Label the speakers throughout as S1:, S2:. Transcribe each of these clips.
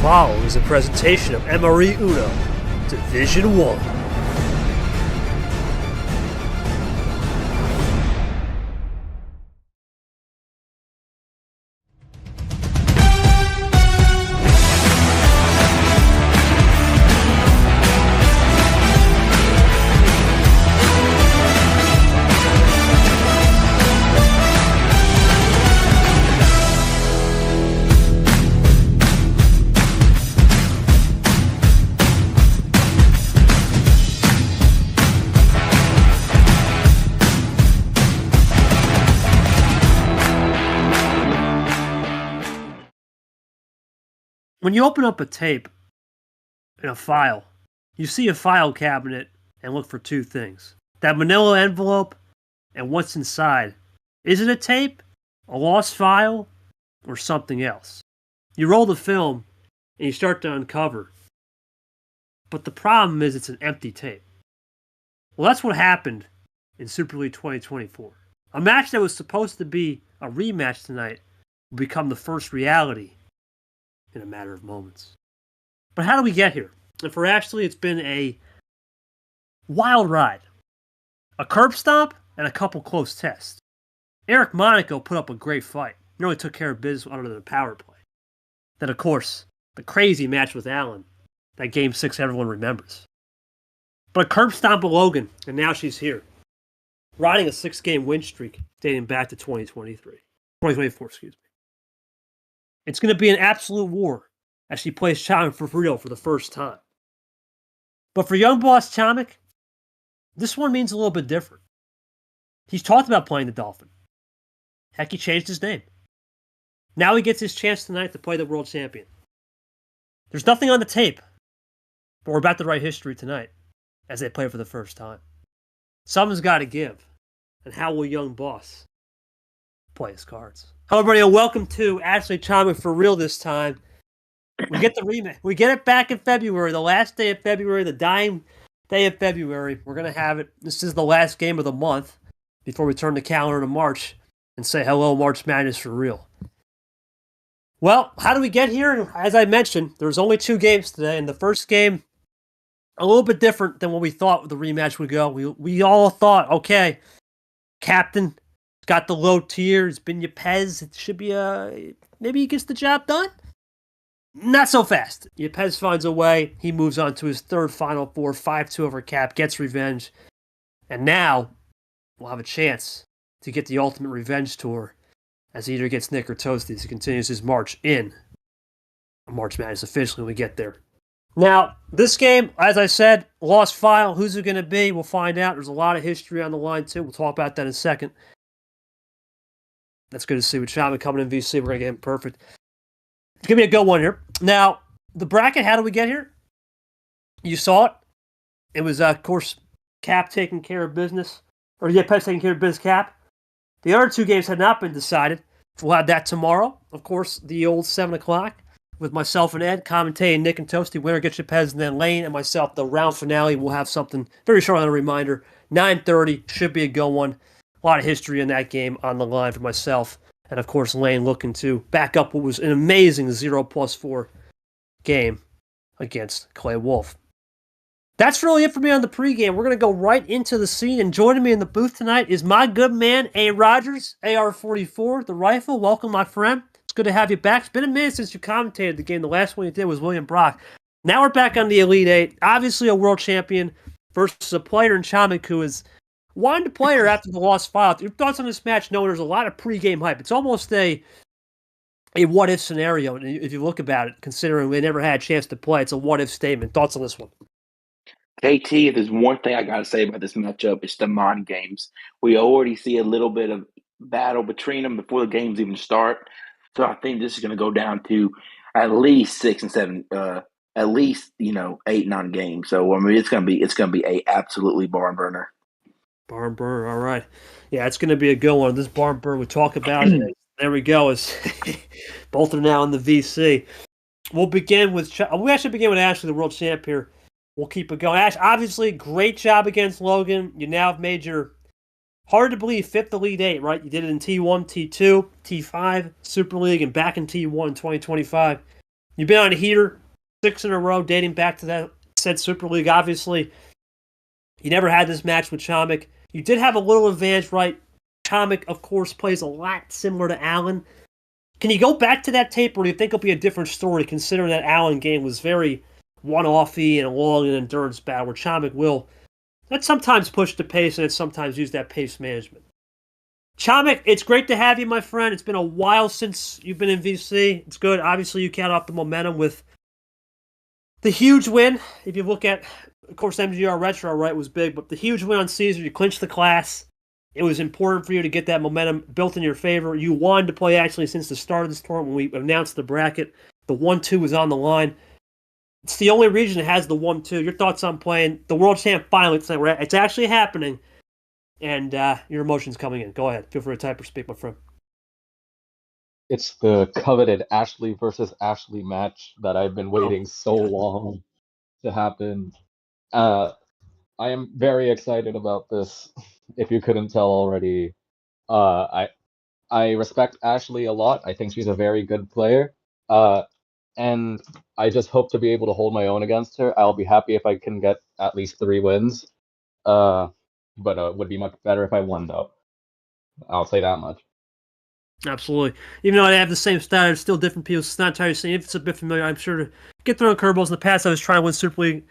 S1: follow is a presentation of MRE Uno, Division 1. When you open up a tape in a file, you see a file cabinet and look for two things. That manila envelope and what's inside. Is it a tape, a lost file, or something else? You roll the film and you start to uncover. But the problem is it's an empty tape. Well, that's what happened in Super League 2024. A match that was supposed to be a rematch tonight will become the first reality in a matter of moments. But how do we get here? And for Ashley, it's been a wild ride. A curb stomp and a couple close tests. Eric Monaco put up a great fight. He really took care of business under the power play. Then, of course, the crazy match with Allen. That Game 6 everyone remembers. But a curb stomp of Logan, and now she's here. Riding a 6-game win streak dating back to 2024, excuse me. It's going to be an absolute war as she plays Chomik for real for the first time. But for young boss Chomik, this one means a little bit different. He's talked about playing the Dolphin. Heck, he changed his name. Now he gets his chance tonight to play the world champion. There's nothing on the tape, but we're about to write history tonight as they play for the first time. Something's got to give. And how will young boss play his cards? Hello, everybody, and welcome to Ashley Chomik for real this time. We get the rematch. We get it back in February, the last day of February, the dying day of February. We're going to have it. This is the last game of the month before we turn the calendar to March and say hello, March Madness for real. Well, how do we get here? As I mentioned, there's only 2 games today, and the first game, a little bit different than what we thought the rematch would go. We all thought, okay, Captain got the low tier. It's been Yepes. It should be maybe he gets the job done. Not so fast. Yepes finds a way. He moves on to his third Final Four, 5-2 over Cap, gets revenge. And now we'll have a chance to get the ultimate revenge tour as he either gets Nick or Toasty as he continues his march in March Madness officially when we get there. Now, this game, as I said, lost file. Who's it going to be? We'll find out. There's a lot of history on the line, too. We'll talk about that in a second. That's good to see with Chomik coming in VC. We're going to get him perfect. It's going to be a good one here. Now, the bracket, how do we get here? You saw it. It was, of course, Cap taking care of business. Or Yepes taking care of business, Cap. The other 2 games had not been decided. We'll have that tomorrow. Of course, the old 7 o'clock with myself and Ed commentating Nick and Toasty. Winner gets Yepes, and then Lane and myself. The round finale, we'll have something very short on a reminder. 9:30 should be a good one. A lot of history in that game on the line for myself. And, of course, Lane looking to back up what was an amazing 0+4 game against Clay Wolf. That's really it for me on the pregame. We're going to go right into the scene. And joining me in the booth tonight is my good man, A. Rogers, AR-44, the rifle. Welcome, my friend. It's good to have you back. It's been a minute since you commentated the game. The last one you did was William Brock. Now we're back on the Elite Eight. Obviously a world champion versus a player in Chomik who is wanted to play her after the lost file. Your thoughts on this match, knowing there's a lot of pregame hype. It's almost a what-if scenario, if you look about it, considering they never had a chance to play. It's a what-if statement. Thoughts on this one?
S2: KT, if there's one thing I got to say about this matchup, it's the mind games. We already see a little bit of battle between them before the games even start. So I think this is going to go down to at least 6 and 7, at least 8, 9 games. So I mean, it's going to be a absolutely barn burner.
S1: Barn burner, all right. Yeah, it's going to be a good one. This barn burner, we talk about it. There we go. Is both are now in the VC. We'll begin with. We actually begin with Ashley, the world champ here. We'll keep it going. Ash, obviously, great job against Logan. You now have made your hard to believe 5th Elite Eight, right? You did it in T1, T2, T5, Super League, and back in T1 in 2025. You've been on a heater 6 in a row, dating back to that said Super League. Obviously, you never had this match with Chomik. You did have a little advantage, right? Chomik, of course, plays a lot similar to Allen. Can you go back to that tape, or do you think it'll be a different story, considering that Allen game was very one-offy and a long and endurance battle, where Chomik will sometimes push the pace and sometimes use that pace management. Chomik, it's great to have you, my friend. It's been a while since you've been in VC. It's good. Obviously, you count off the momentum with the huge win. If you look at, of course, MGR Retro, right, was big, but the huge win on Cesar, you clinched the class. It was important for you to get that momentum built in your favor. You wanted to play actually since the start of this tournament when we announced the bracket. The 1-2 was on the line. It's the only region that has the 1-2. Your thoughts on playing the World Champ finally tonight? It's actually happening, and your emotions coming in. Go ahead. Feel free to type or speak, my friend.
S3: It's the coveted Ashley versus Ashley match that I've been waiting so long to happen. I am very excited about this. If you couldn't tell already, I respect Ashley a lot. I think she's a very good player. And I just hope to be able to hold my own against her. I'll be happy if I can get at least 3 wins. But it would be much better if I won, though. I'll say that much.
S1: Absolutely. Even though I have the same style, there's still different people. It's not entirely the same. If it's a bit familiar, I'm sure to get thrown curveballs. In the past, I was trying to win Super League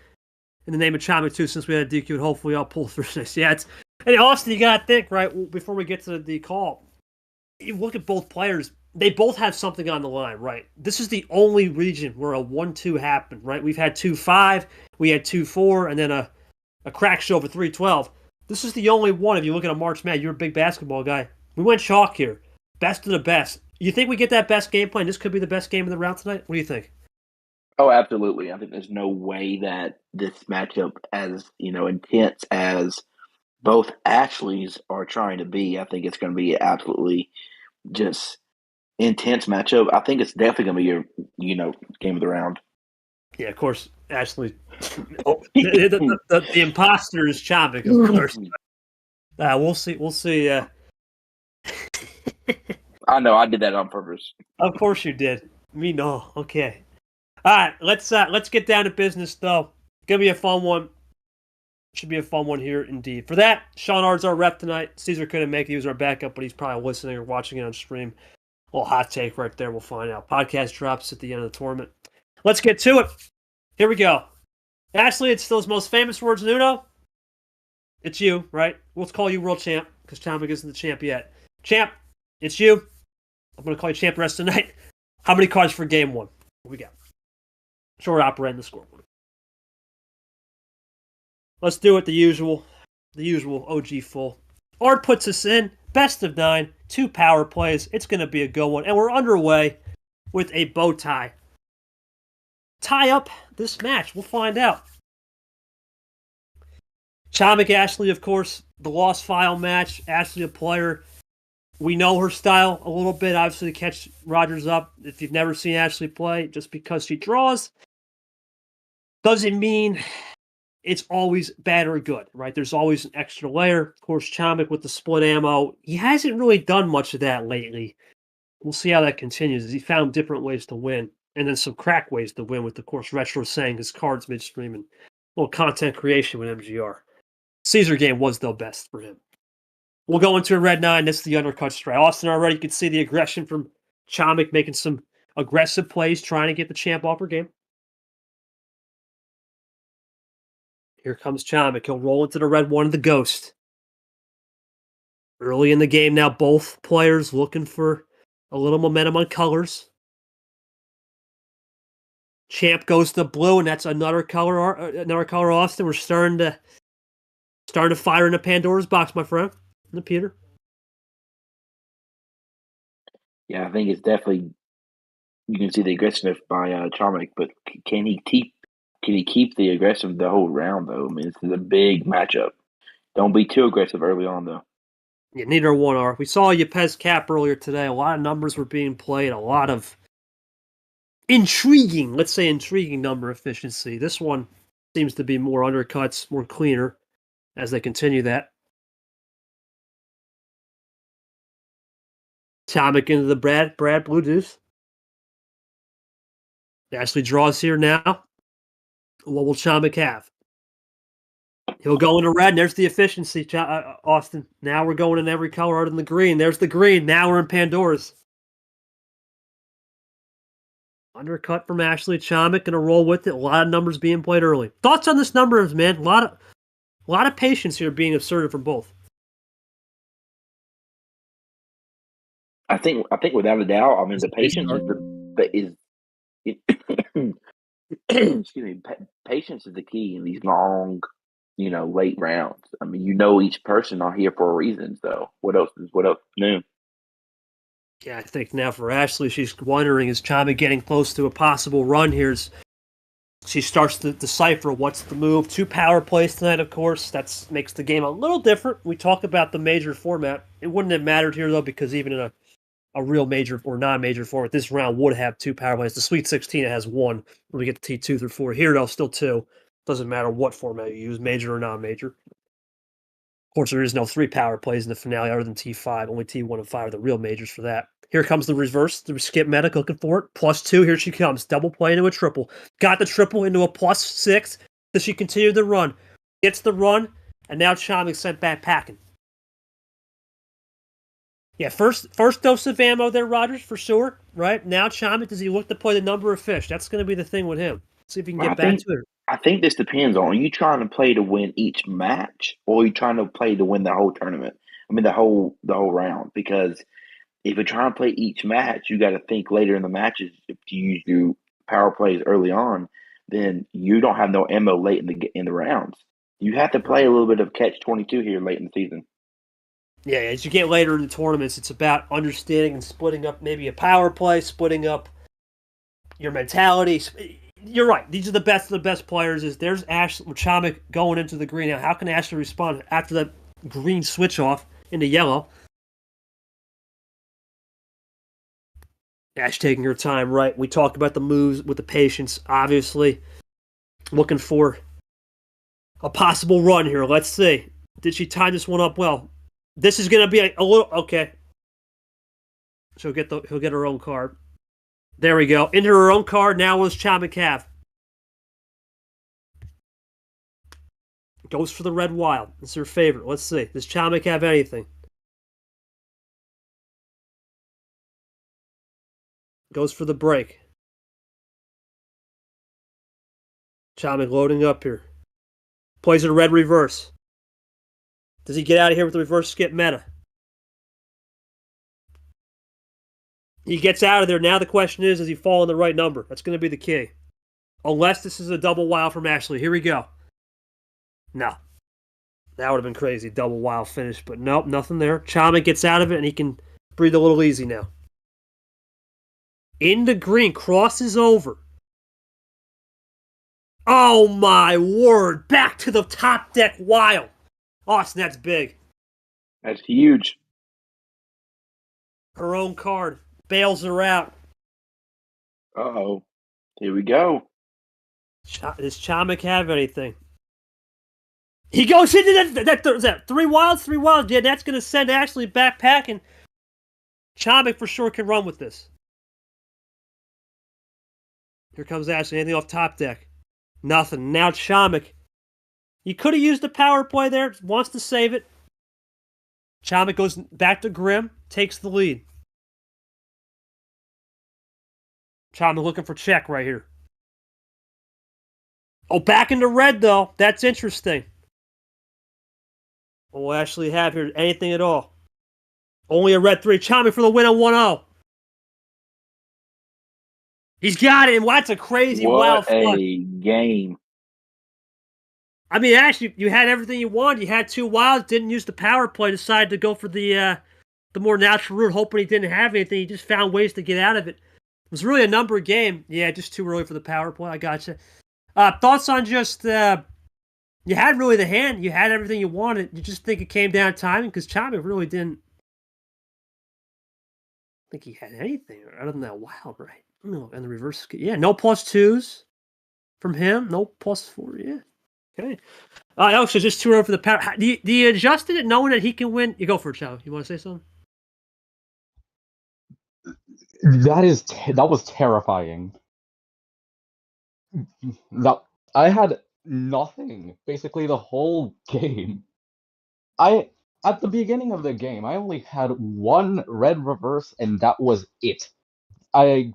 S1: in the name of Chomik, too, since we had a DQ, and hopefully I'll pull through this. Yeah, and Austin, you got to think, right, before we get to the call, you look at both players, they both have something on the line, right? This is the only region where a 1-2 happened, right? We've had 2-5, we had 2-4, and then a crack show of a 3-12. This is the only one. If you look at a March Madness, you're a big basketball guy. We went chalk here. Best of the best. You think we get that best game plan? This could be the best game of the round tonight? What do you think?
S2: Oh, absolutely. I think there's no way that this matchup, as intense as both Ashleys are trying to be, I think it's going to be absolutely just intense matchup. I think it's definitely going to be your, game of the round.
S1: Yeah, of course, Ashley. the imposter is Chomik, of course. We'll see. We'll see.
S2: I know. I did that on purpose.
S1: Of course you did. Me no. Okay. All right. Let's get down to business, though. Gonna be a fun one. Should be a fun one here, indeed. For that, Sean Ard's our rep tonight. Cesar couldn't make it. He was our backup, but he's probably listening or watching it on stream. A little hot take right there. We'll find out. Podcast drops at the end of the tournament. Let's get to it. Here we go. Ashley, it's those most famous words in Uno. It's you, right? We'll call you world champ because Chomik isn't the champ yet. Champ, it's you. I'm going to call you champ the rest of the night. How many cards for game 1? What we got? Short operating the scoreboard. Let's do it the usual OG full. Art puts us in. Best of 9. 2 power plays. It's going to be a good one. And we're underway with a bow tie. Tie up this match. We'll find out. Chomik Ashley, of course, the lost file match. Ashley, a player. We know her style a little bit. Obviously, to catch Rogers up. If you've never seen Ashley play, just because she draws doesn't mean it's always bad or good, right? There's always an extra layer. Of course, Chomik with the split ammo. He hasn't really done much of that lately. We'll see how that continues as he found different ways to win. And then some crack ways to win with, of course, Retro saying his cards midstream and a little content creation with MGR. Cesar game was, though, best for him. We'll go into a red 9. This is the undercut strike. Austin already could see the aggression from Chomik making some aggressive plays, trying to get the champ off her game. Here comes Chomik. He'll roll into the red 1 of the ghost. Early in the game now, both players looking for a little momentum on colors. Champ goes to blue, and that's another color. Austin, we're starting to fire into Pandora's box, my friend. And Peter.
S2: Yeah, I think it's definitely. You can see the aggressiveness by Chomik, but can he keep the aggressive the whole round though? I mean, this is a big matchup. Don't be too aggressive early on though.
S1: Yeah, neither one are. We saw Yepes Cap earlier today. A lot of numbers were being played. A lot of intriguing number efficiency. This one seems to be more undercuts, more cleaner as they continue that. Chomik into the Brad Blue Deuce. Ashley draws here now. What will Chomik have? He'll go into red, and there's the efficiency, Austin. Now we're going in every color other than the green. There's the green. Now we're in Pandora's. Undercut from Ashley. Chomik going to roll with it. A lot of numbers being played early. Thoughts on this numbers, man? A lot of patience here being asserted from both.
S2: I think without a doubt. I mean, the patience excuse me. Patience is the key in these long, late rounds. I mean, each person are here for a reason. So what else new?
S1: Yeah, I think now for Ashley, she's wondering, is Chomik getting close to a possible run here? She starts to decipher what's the move. 2 power plays tonight, of course. That makes the game a little different. We talk about the major format. It wouldn't have mattered here, though, because even in a real major or non-major format, this round would have 2 power plays. The Sweet 16, it has 1 when we get to T2 through 4. Here, though, still 2. Doesn't matter what format you use, major or non-major. Of course, there is no 3 power plays in the finale other than T5. Only T1 and 5 are the real majors for that. Here comes the reverse. The skip medic looking for it. +2. Here she comes. Double play into a triple. Got the triple into a +6. Does she continue the run? Gets the run, and now Chomik sent back packing. Yeah, first dose of ammo there, Rogers, for sure. Right? Now Chomik, does he look to play the number of fish? That's going to be the thing with him. See if he can get back to it.
S2: I think this depends on, are you trying to play to win each match, or are you trying to play to win the whole tournament? I mean, the whole round. Because if you're trying to play each match, you got to think later in the matches. If you use your power plays early on, then you don't have no ammo late in the rounds. You have to play a little bit of catch-22 here late in the season.
S1: Yeah, as you get later in the tournaments, it's about understanding and splitting up maybe a power play, splitting up your mentality. You're right. These are the best of the best players. There's Ashley Chomik going into the green. Now, how can Ashley respond after that green switch off into yellow? Ash taking her time, right? We talked about the moves with the patience, obviously. Looking for a possible run here. Let's see. Did she tie this one up well? This is going to be a little... Okay. He'll get her own card. There we go. Into her own card. Now was Chomik have. Goes for the red wild. It's her favorite. Let's see. Does Chomik have anything? Goes for the break. Chomik loading up here. Plays a red reverse. Does he get out of here with the reverse skip meta? He gets out of there. Now the question is, does he fall in the right number? That's going to be the key. Unless this is a double wild from Ashley. Here we go. No. That would have been crazy. Double wild finish. But nope, nothing there. Chomik gets out of it, and he can breathe a little easy now. In the green. Crosses over. Oh, my word. Back to the top deck wild. Austin, that's big.
S2: That's huge.
S1: Her own card. Bails her out.
S2: Uh-oh. Here we go.
S1: Does Chomik have anything? He goes into that 3 wilds? 3 wilds. Yeah, that's going to send Ashley backpacking. Chomik for sure can run with this. Here comes Ashley. Anything off top deck? Nothing. Now Chomik. He could have used the power play there. Wants to save it. Chomik goes back to Grim. Takes the lead. Chomik looking for check right here. Oh, back into red, though. That's interesting. What will Ashley have here? Anything at all? Only a red 3. Chomik for the win on 1-0. He's got it. And that's a crazy wild fun.
S2: What a game.
S1: I mean, actually, you had everything you wanted. You had 2 wilds, didn't use the power play, decided to go for the more natural route, hoping he didn't have anything. He just found ways to get out of it. It was really a number game. Yeah, just too early for the power play. I gotcha. Thoughts on just, you had really the hand. You had everything you wanted. You just think it came down to timing? Because Chomik really didn't think he had anything other than that wild, right? No, and the reverse. Yeah, no +2s from him. No +4, yeah. Okay. Alex, is just too early for the power. Do you adjust it knowing that he can win? You go for it, Chow. You want to say something?
S3: That was terrifying. No, I had nothing basically the whole game. I At the beginning of the game, I only had one red reverse, and that was it. I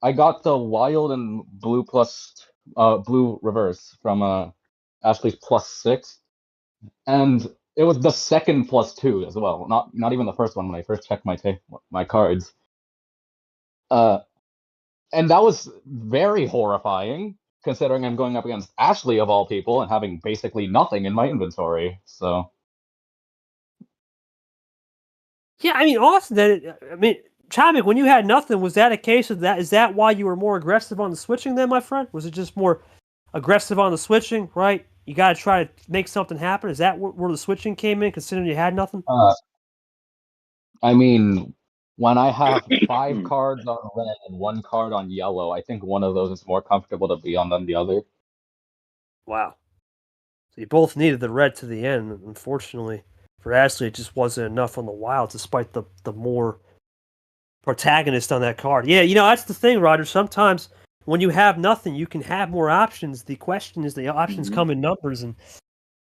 S3: I got the wild and blue plus blue reverse from Ashley's +6, and it was the second +2 as well. Not even the first one when I first checked my cards. Uh, and that was very horrifying considering I'm going up against Ashley of all people and having basically nothing in my inventory. So
S1: Yeah, I mean, Austin. Chomik, when you had nothing, was that a case of that? Is that why you were more aggressive on the switching then, my friend? Was it just more aggressive on the switching, right? You got to try to make something happen. Is that where the switching came in, considering you had nothing?
S3: I mean, when I have 5 cards on red and 1 card on yellow, I think one of those is more comfortable to be on than the other.
S1: Wow. So you both needed the red to the end. Unfortunately, for Ashley, it just wasn't enough on the wild, despite the more protagonist on that card. Yeah, that's the thing, Roger. Sometimes when you have nothing, you can have more options. The question is, the options come in numbers, and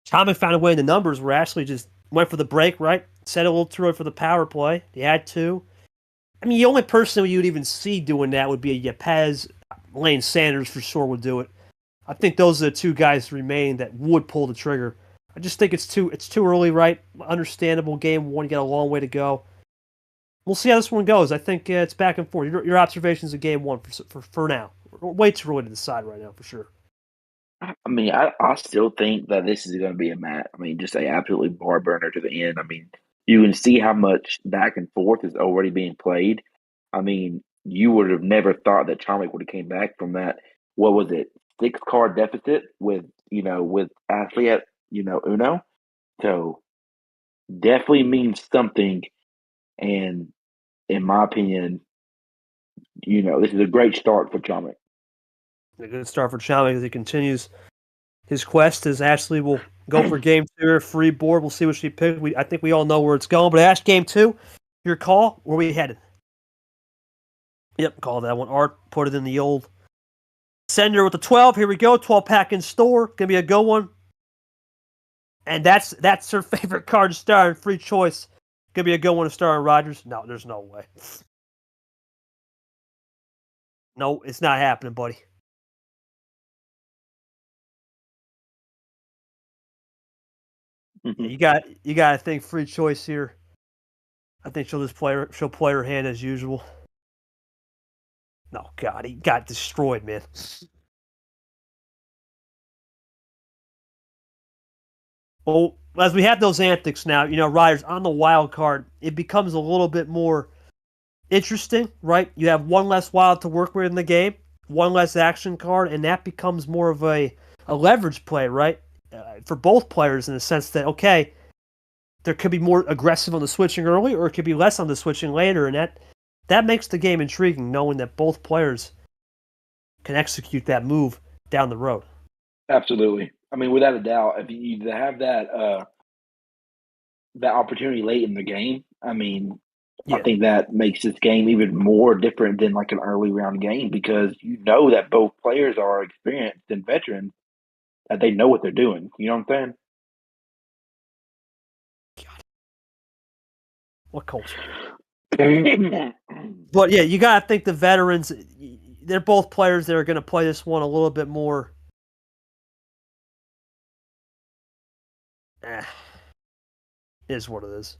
S1: Chomik found a way in the numbers where Ashley just went for the break, right? Set a little too early for the power play. He had to. I mean, the only person you'd even see doing that would be a Yepes. Lane Sanders for sure would do it. I think those are the two guys remain that would pull the trigger. I just think it's too early, right? Understandable. Game one, you got a long way to go. We'll see how this one goes. I think it's back and forth. Your observations of game one for now. Way too early to decide right now, for sure.
S2: I mean, I still think that this is going to be a match. I mean, just a absolutely bar burner to the end. I mean, you can see how much back and forth is already being played. I mean, you would have never thought that Chomik would have came back from that. What was it? 6-card deficit with Ashley at Uno. So definitely means something. And in my opinion, this is a great start for Chomik.
S1: A good start for Chomik as he continues his quest. As Ashley will go for game 2, free board. We'll see what she picks. I think we all know where it's going. But Ash, game 2, your call. Where we headed? Yep, call that one. Art put it in the old sender with the 12. Here we go. 12-pack in store. Gonna be a good one. And that's her favorite card to start. Free choice. Gonna be a good one to start on Rogers. No, there's no way. No, it's not happening, buddy. Yeah, you got to think free choice here. I think she'll play her hand as usual. No, God, he got destroyed, man. Well, as we have those antics now, Riders on the wild card, it becomes a little bit more interesting, right? You have one less wild to work with in the game, one less action card, and that becomes more of a leverage play, right? For both players in the sense that, okay, there could be more aggressive on the switching early, or it could be less on the switching later, and that makes the game intriguing, knowing that both players can execute that move down the road.
S2: Absolutely. I mean, without a doubt, if you have that opportunity late in the game, I mean, I think that makes this game even more different than like an early round game because that both players are experienced and veterans, that they know what they're doing. You know what I'm saying?
S1: God. What culture? But yeah, you got to think the veterans, they're both players that are going to play this one a little bit more. Is what it is.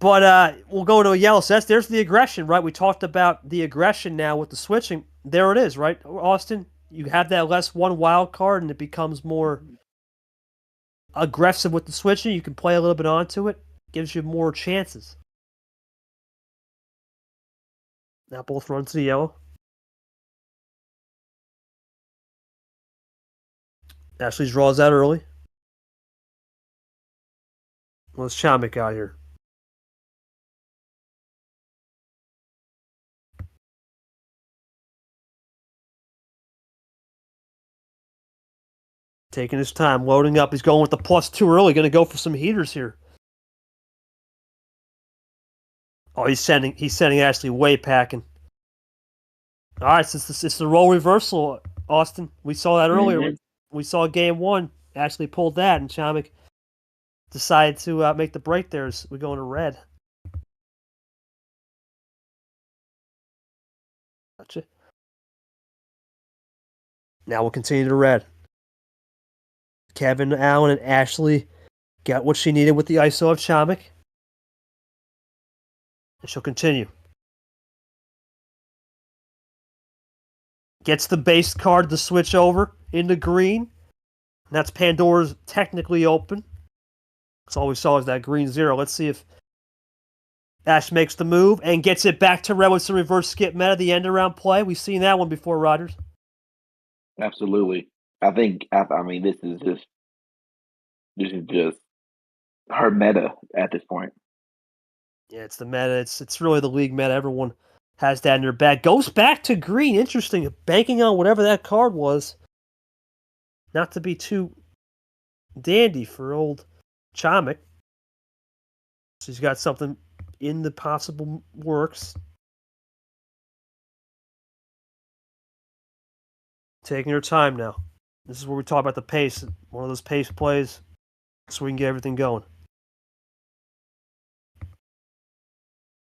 S1: But we'll go to a yellow set. There's the aggression, right? We talked about the aggression now with the switching. There it is, right, Austin? You have that less one wild card, and it becomes more aggressive with the switching. You can play a little bit onto it. Gives you more chances. Now both run to the yellow. Ashley draws out early. Let's Chomik out here. Taking his time, loading up. He's going with the +2 early. Going to go for some heaters here. Oh, he's sending Ashley way packing. All right, since it's the role reversal, Austin. We saw that earlier.
S2: Mhm.
S1: We saw game one. Ashley pulled that, and Chomik decided to make the break there as we go into red. Gotcha. Now we'll continue to red. Kevin, Allen, and Ashley got what she needed with the ISO of Chomik. And she'll continue. Gets the base card to switch over into green. And that's Pandora's technically open. That's all we saw is that green 0. Let's see if Ash makes the move and gets it back to red with some reverse skip meta, the end around play. We've seen that one before, Rogers.
S2: Absolutely. I mean, this is just her meta at this point.
S1: Yeah, it's the meta. It's really the league meta. Everyone has that in their bag. Goes back to green. Interesting. Banking on whatever that card was. Not to be too dandy for old Chomik. She's got something in the possible works. Taking her time now. This is where we talk about the pace. One of those pace plays so we can get everything going.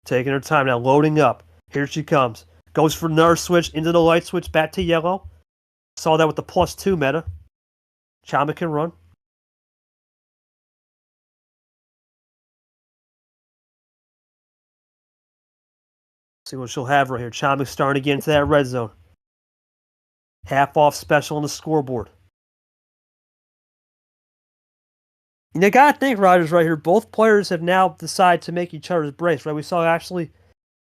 S1: Taking her time now, loading up. Here she comes. Goes for another switch into the light switch, back to yellow. Saw that with the +2 meta. Chomik can run. See what she'll have right here. Chomik starting to get into that red zone. Half off special on the scoreboard. You gotta think, Rogers, right here. Both players have now decided to make each other's breaks, right? We saw Ashley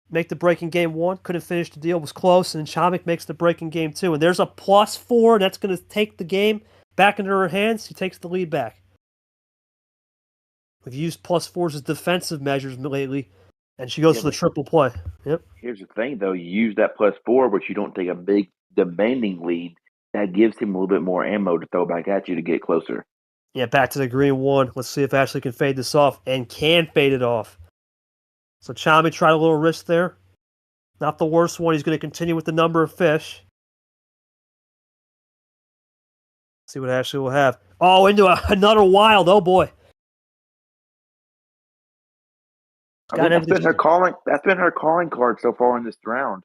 S1: make the break in game 1, couldn't finish the deal, was close, and Chomik makes the break in game 2. And there's a +4, and that's going to take the game back into her hands. She takes the lead back. We've used +4s as defensive measures lately, and she goes for the triple play. Yep.
S2: Here's the thing, though. You use that +4, but you don't take a big demanding lead. That gives him a little bit more ammo to throw back at you to get closer.
S1: Yeah, back to the green 1. Let's see if Ashley can fade this off, and can fade it off. So Chomik tried a little risk there. Not the worst one. He's going to continue with the number of fish. See what Ashley will have. Oh, into another wild. Oh, boy.
S2: I mean, that's been her calling. That's been her calling card so far in this round.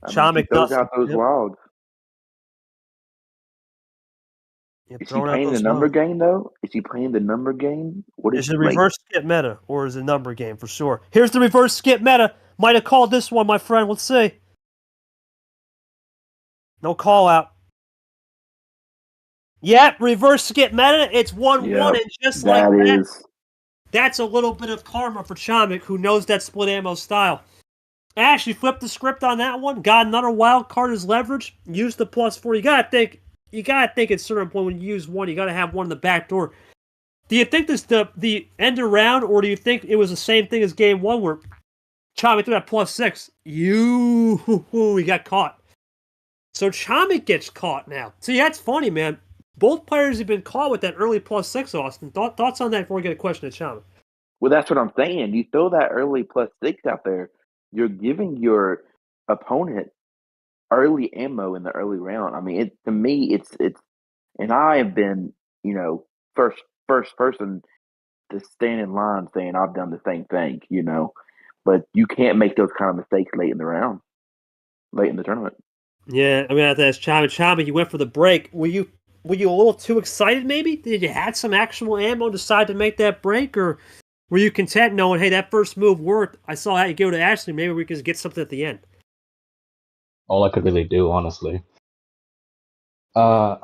S1: Chomik
S2: she throws out those wilds.
S1: Yep,
S2: is she playing the number game, though? Is she playing the number game? What is
S1: it a reverse skip meta, or is it a number game for sure? Here's the reverse skip meta. Might have called this one, my friend. Let's see. No call out. Yep, reverse skip meta. It's 1-1, and just like that, that's a little bit of karma for Chomik, who knows that split ammo style. Ashley flipped the script on that one. Got another wild card as leverage. Used the +4. You gotta think at a certain point when you use one, you gotta have one in the back door. Do you think this the end around, or do you think it was the same thing as game 1 where Chomik threw that +6? He got caught. So Chomik gets caught now. See, that's funny, man. Both players have been caught with that early +6, Austin. Thoughts on that before we get a question to Chomik?
S2: Well, that's what I'm saying. You throw that early +6 out there, you're giving your opponent early ammo in the early round. I mean, to me, it's, and I have been, first person to stand in line saying I've done the same thing, but you can't make those kind of mistakes late in the round, late in the tournament.
S1: Yeah, I mean, I have to ask Chomik. Chomik, you went for the break. Were you a little too excited, maybe? Did you had some actual ammo, decide to make that break, or were you content knowing, hey, that first move worked? I saw how you go to Ashley. Maybe we could get something at the end.
S3: All I could really do, honestly. I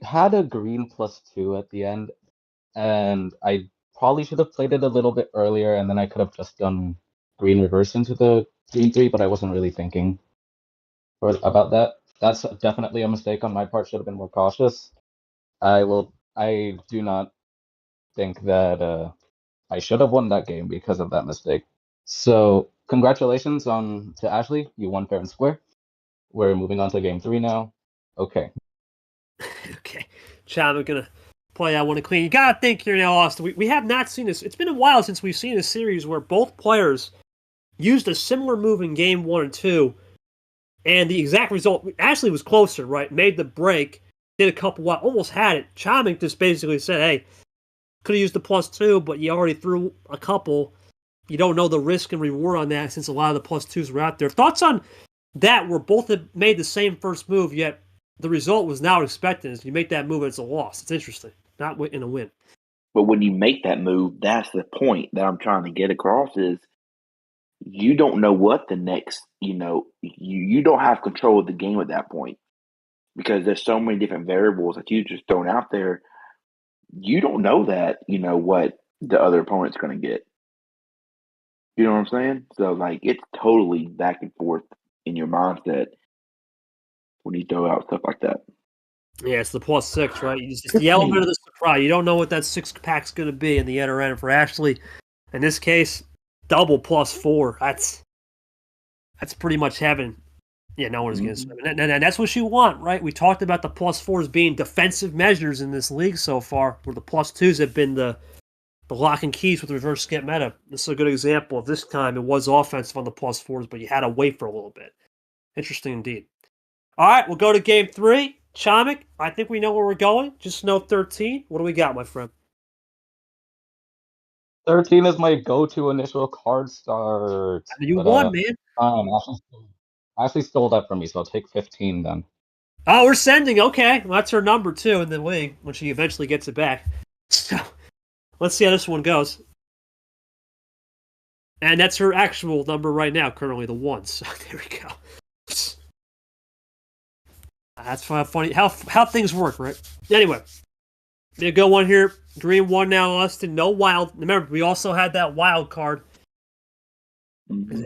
S3: had a green +2 at the end, and I probably should have played it a little bit earlier, and then I could have just done green reverse into the green 3, but I wasn't really thinking about that. That's definitely a mistake on my part. Should have been more cautious. I do not think that I should have won that game because of that mistake. So congratulations to Ashley. You won fair and square. We're moving on to game 3 now. Okay.
S1: Okay. Chomik gonna play that one clean. You gotta think here now, Austin. We have not seen this. It's been a while since we've seen a series where both players used a similar move in game 1 and 2, and the exact result, Ashley was closer, right? Made the break, did a couple, almost had it. Chomik just basically said, hey, could have used the +2, but you already threw a couple. You don't know the risk and reward on that since a lot of the +2s were out there. Thoughts on that where both had made the same first move, yet the result was not expected. As you make that move, it's a loss. It's interesting. Not in a win.
S2: But when you make that move, that's the point that I'm trying to get across is you don't know what the next, you don't have control of the game at that point because there's so many different variables that you just thrown out there. You don't know that, what the other opponent's going to get. You know what I'm saying? So, like, it's totally back and forth in your mindset when you throw out stuff like that.
S1: Yeah, it's the +6, right? It's the element of the surprise. You don't know what that 6-pack's going to be in the other end. For Ashley, in this case, double +4. That's pretty much heaven. Yeah, no one's going to swim. And that's what you want, right? We talked about the +4s being defensive measures in this league so far, where the +2s have been the lock and keys with reverse skip meta. This is a good example of this time. It was offensive on the +4s, but you had to wait for a little bit. Interesting indeed. All right, we'll go to game 3. Chomik, I think we know where we're going. Just know 13. What do we got, my friend?
S3: 13 is my go-to initial card start.
S1: You won, man.
S3: Ashley stole that from me, so I'll take 15 then.
S1: Oh, we're sending. Okay. Well, that's her number 2 in the league when she eventually gets it back. So, let's see how this one goes. And that's her actual number right now, currently the 1. So, there we go. That's funny how things work, right? Anyway, a good one here. Green 1 now, Austin. No wild. Remember, we also had that wild card.
S2: Mm-hmm.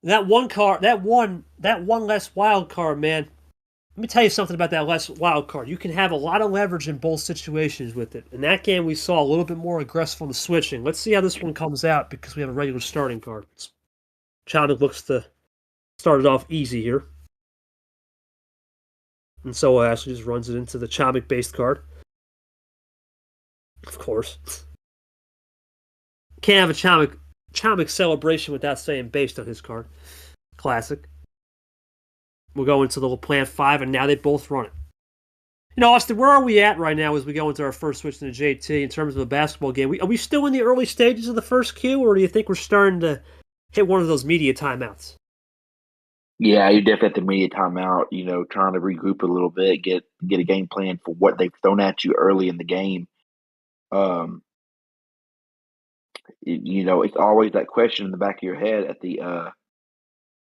S1: That one less wild card, man. Let me tell you something about that less wild card. You can have a lot of leverage in both situations with it. In that game, we saw a little bit more aggressive on the switching. Let's see how this one comes out because we have a regular starting card. Chomik looks to start it off easy here. And so Ashley just runs it into the Chomik-based card. Of course. Can't have a Chomik celebration without saying based on his card. Classic. We'll go into the plant 5, and now they both run it. Austin, where are we at right now as we go into our first switch into JT in terms of a basketball game? Are we still in the early stages of the first Q, or do you think we're starting to hit one of those media timeouts?
S2: Yeah, you're definitely at the media timeout, trying to regroup a little bit, get a game plan for what they've thrown at you early in the game. It's always that question in the back of your head at the,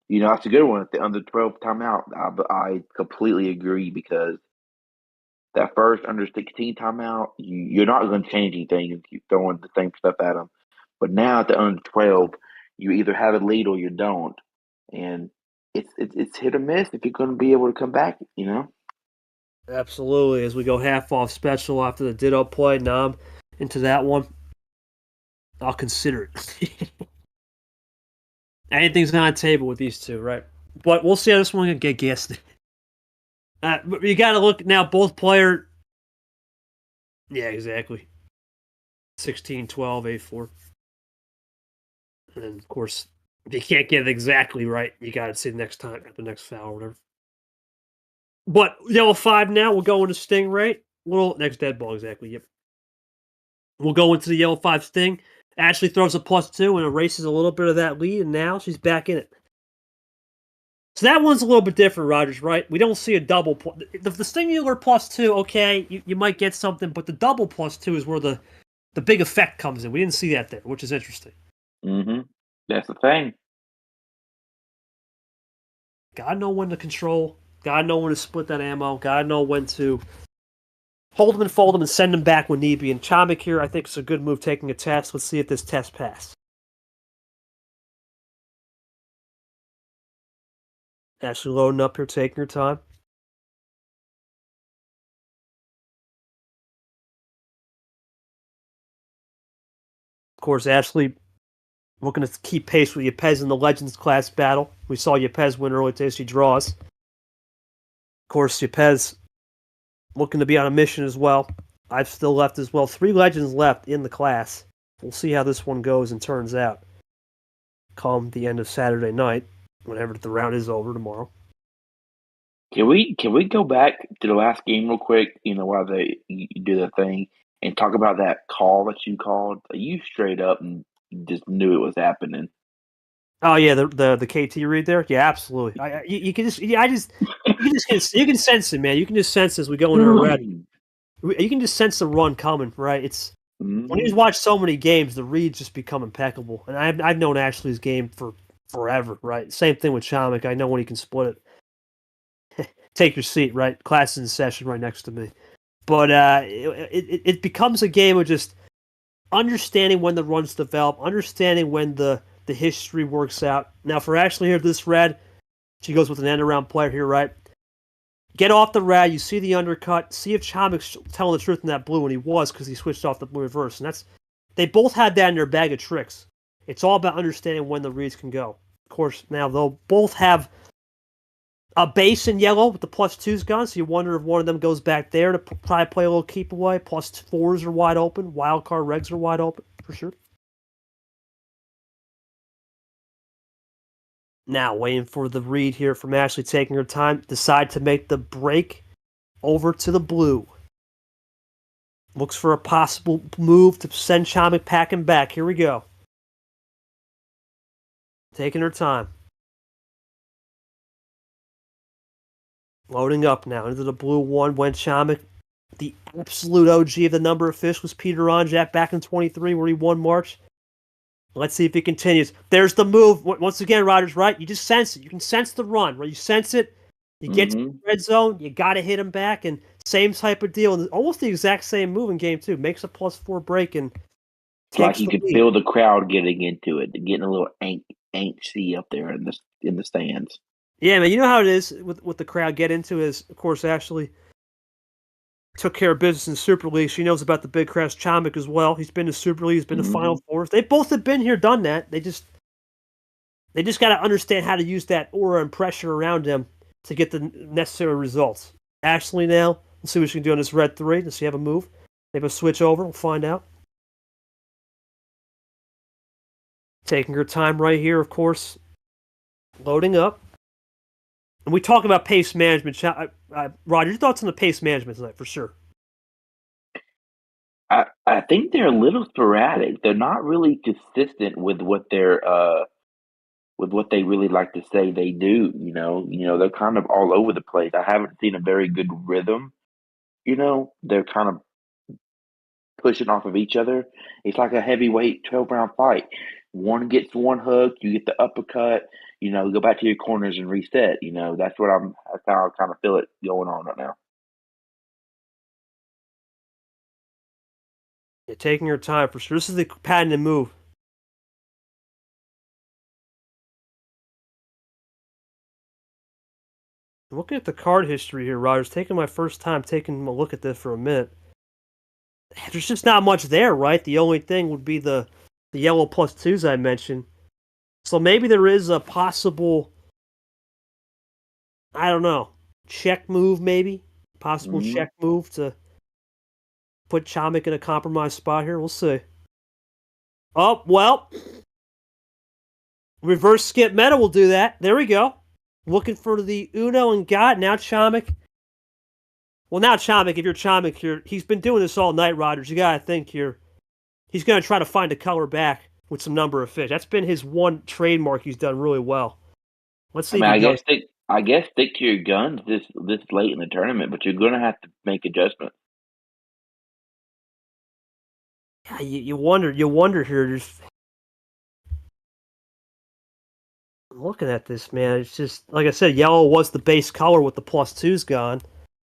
S2: that's a good one at the under 12 timeout. I completely agree because that first under 16 timeout, you're not going to change anything and keep throwing the same stuff at them. But now at the under 12, you either have a lead or you don't, and it's hit or miss if you're going to be able to come back.
S1: Absolutely. As we go half off special after the Ditto play, now I'm into that one. I'll consider it. Anything's on the table with these two, right? But we'll see how this one can get guessed. But you got to look now, both player. Yeah, exactly. 16, 12, 8-4. And then, of course, if you can't get it exactly right, you got to see next time at the next foul or whatever. But yellow 5 now, we'll go into Stingray. Next dead ball, exactly, yep. We'll go into the yellow 5 Sting. Ashley throws a +2 and erases a little bit of that lead, and now she's back in it. So that one's a little bit different, Rogers, right? We don't see a double. The singular +2, okay, you might get something, but the double +2 is where the big effect comes in. We didn't see that there, which is interesting.
S2: Mm-hmm. That's the thing.
S1: Gotta know when to control. Gotta know when to split that ammo. Gotta know when to hold them and fold them and send them back when need be. And Chomik here, I think, is a good move taking a test. Let's see if this test passes. Ashley loading up here, taking her time. Of course, Ashley looking to keep pace with Yepez in the Legends class battle. We saw Yepez win early today, she draws. Of course, Yepez looking to be on a mission as well. I've still left as well. 3 Legends left in the class. We'll see how this one goes and turns out. come the end of Saturday night, whenever the round is over tomorrow.
S2: Can we go back to the last game real quick? While you do the thing and talk about that call that you called. You straight up and just knew it was happening.
S1: Oh yeah, the KT read there. Yeah, absolutely. You can just you can sense it, man. You can just sense as we go into a red. You can just sense the run coming, right? It's when you watch so many games, the reads just become impeccable. And I've known Ashley's game for forever, right? Same thing with Chomik. I know when he can split it. Take your seat, right? Class is in session right next to me. But it becomes a game of just understanding when the runs develop, understanding when the history works out. Now, for Ashley here, this red, she goes with an end-around player here, right? Get off the red, you see the undercut, see if Chomik's telling the truth in that blue, and he was because he switched off the blue reverse. And they both had that in their bag of tricks. It's all about understanding when the reads can go. Of course, now they'll both have a base in yellow with the +2s gone, so you wonder if one of them goes back there to probably play a little keep away. +4s are wide open. Wildcard regs are wide open, for sure. Now, waiting for the read here from Ashley, taking her time. Decide to make the break over to the blue. Looks for a possible move to send Chomik packing back. Here we go. Taking her time. Loading up now into the blue one. Went Chomik. The absolute OG of the number of fish was Peter Onjak back in 23 where he won March. Let's see if he continues. There's the move. Once again, Rodgers, right? You just sense it. You can sense the run, right? You sense it. You get to the red zone. You got to hit him back. And same type of deal. And almost the exact same move in game 2. Makes a +4 break. And
S2: it's like you could feel the crowd getting into it, getting a little angsty up there in the stands.
S1: Yeah, man. You know how it is with the crowd get into is, of course, Ashley took care of business in Super League. She knows about the big crash. Chomik as well. He's been to Super League. He's been to Final Fours. They both have been here, done that. They just got to understand how to use that aura and pressure around him to get the necessary results. Ashley now, let's see what she can do on this red 3. Does she have a move? Maybe a switch over. We'll find out. Taking her time right here, of course. Loading up. And we talk about pace management. Roger, your thoughts on the pace management tonight, for sure.
S2: I think they're a little sporadic. They're not really consistent with what they really like to say they do. They're kind of all over the place. I haven't seen a very good rhythm. They're kind of pushing off of each other. It's like a heavyweight 12-round fight. One gets one hook, you get the uppercut. Go back to your corners and reset. That's how I kind of feel it going on right now.
S1: Yeah, taking your time for sure. This is the patented move. Looking at the card history here, Rogers, taking my first time taking a look at this for a minute. There's just not much there, right? The only thing would be the yellow +2s I mentioned. So maybe there is a possible, I don't know, check move maybe? Possible check move to put Chomik in a compromised spot here. We'll see. Oh, well. Reverse skip meta will do that. There we go. Looking for the Uno and got. Now Chomik. Well, now Chomik, if you're Chomik here, he's been doing this all night, Rodgers. You got to think here. He's going to try to find a color back with some number of fish. That's been his one trademark he's done really well. Let's see.
S2: I guess stick to your guns this late in the tournament, but you're going to have to make adjustments.
S1: Yeah, you wonder here. I'm looking at this, man. It's just, like I said, yellow was the base color with the +2s gone.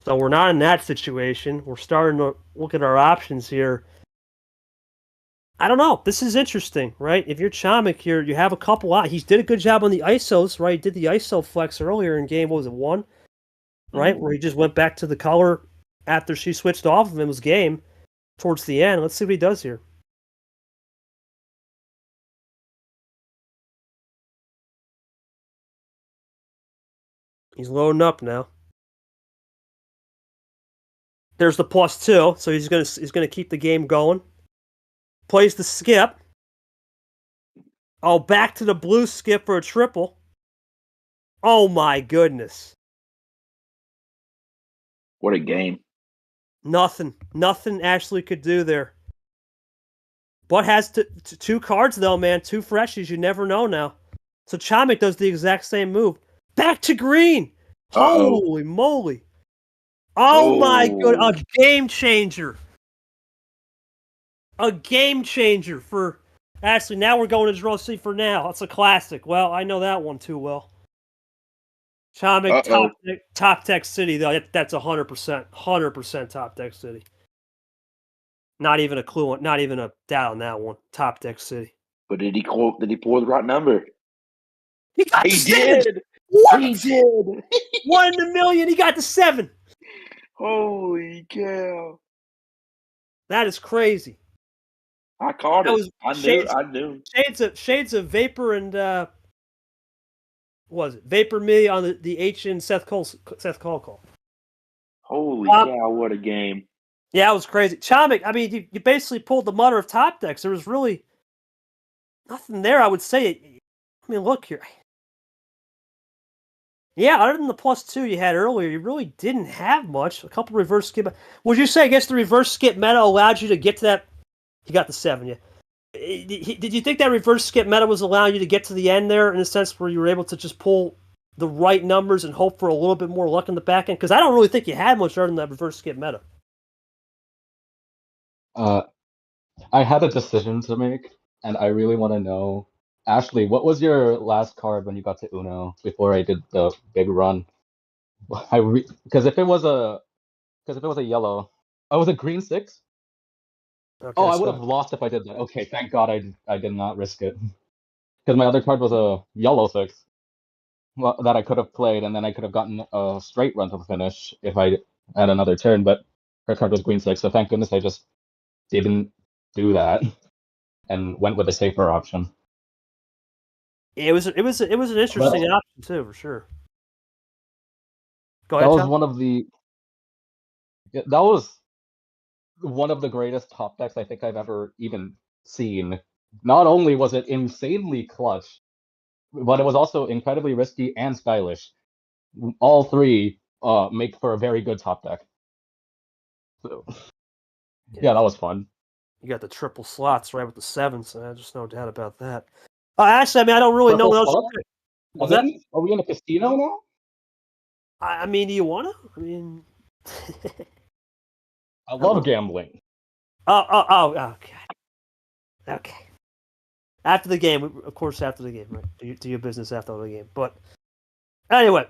S1: So we're not in that situation. We're starting to look at our options here. I don't know. This is interesting, right? If you're Chomik here, you have a couple out. He did a good job on the ISOs, right? He did the ISO flex earlier in game, what was it, 1? Right? Where he just went back to the color after she switched off of him. It was game towards the end. Let's see what he does here. He's loading up now. There's the +2, so he's gonna keep the game going. Plays the skip. Oh, back to the blue skip for a triple. Oh my goodness.
S2: What a game.
S1: Nothing Ashley could do there. But has two cards, though, man. Two freshies. You never know now. So Chomik does the exact same move. Back to green.
S2: Uh-oh.
S1: Holy moly. Oh my god. A game changer. A game changer for Ashley. Now we're going to draw C for now. That's a classic. Well, I know that one too well. Chomik, top deck city, though. That's 100%. 100% top deck city. Not even a clue, not even a doubt on that one. Top deck city.
S2: But did he pull the right number?
S1: He got
S2: He did.
S1: What?
S2: He did.
S1: 1 in a million. He got the 7.
S2: Holy cow.
S1: That is crazy.
S2: I caught
S1: That
S2: it.
S1: was
S2: I knew.
S1: Shades of Vapor and what was it? Vapor Me on the H and Seth Call.
S2: Holy cow, what a game.
S1: Yeah, it was crazy. Chomik, I mean, you basically pulled the mother of top decks. There was really nothing there, I would say. I mean, look here. Yeah, other than the +2 you had earlier, you really didn't have much. A couple reverse skip. Would you say, I guess, the reverse skip meta allowed you to get to that? You got the 7, yeah. Did you think that reverse skip meta was allowing you to get to the end there in a sense where you were able to just pull the right numbers and hope for a little bit more luck in the back end? Because I don't really think you had much other than that reverse skip meta.
S3: I had a decision to make, and I really want to know, Ashley, what was your last card when you got to Uno before I did the big run? Because if it was a yellow, oh, was it green 6?
S1: Okay,
S3: oh, I would have lost if I did that. Okay, thank God I did not risk it. Because my other card was a yellow 6 that I could have played, and then I could have gotten a straight run to the finish if I had another turn, but her card was green 6, so thank goodness I just didn't do that and went with the safer option.
S1: It was an interesting option too, for sure. Go ahead,
S3: That was
S1: Tom.
S3: that was one of the greatest top decks I think I've ever even seen. Not only was it insanely clutch, but it was also incredibly risky and stylish. All three make for a very good top deck. So, yeah, that was fun.
S1: You got the triple slots right with the 7, so there's just no doubt about that. Actually, I mean, I don't really know what else.
S3: Are we in a casino now?
S1: I mean, do you want to? I mean,
S3: I love gambling.
S1: Oh, okay. After the game, of course, after the game, right? Do your business after the game. But anyway,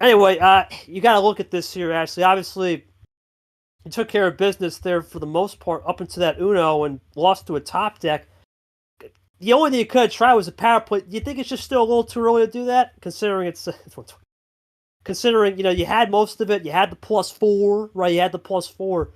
S1: you got to look at this here, Ashley. Obviously, you took care of business there for the most part up into that Uno and lost to a top deck. The only thing you could try was a power play. Do you think it's just still a little too early to do that, considering considering you had most of it, you had the +4, right? You had the +4.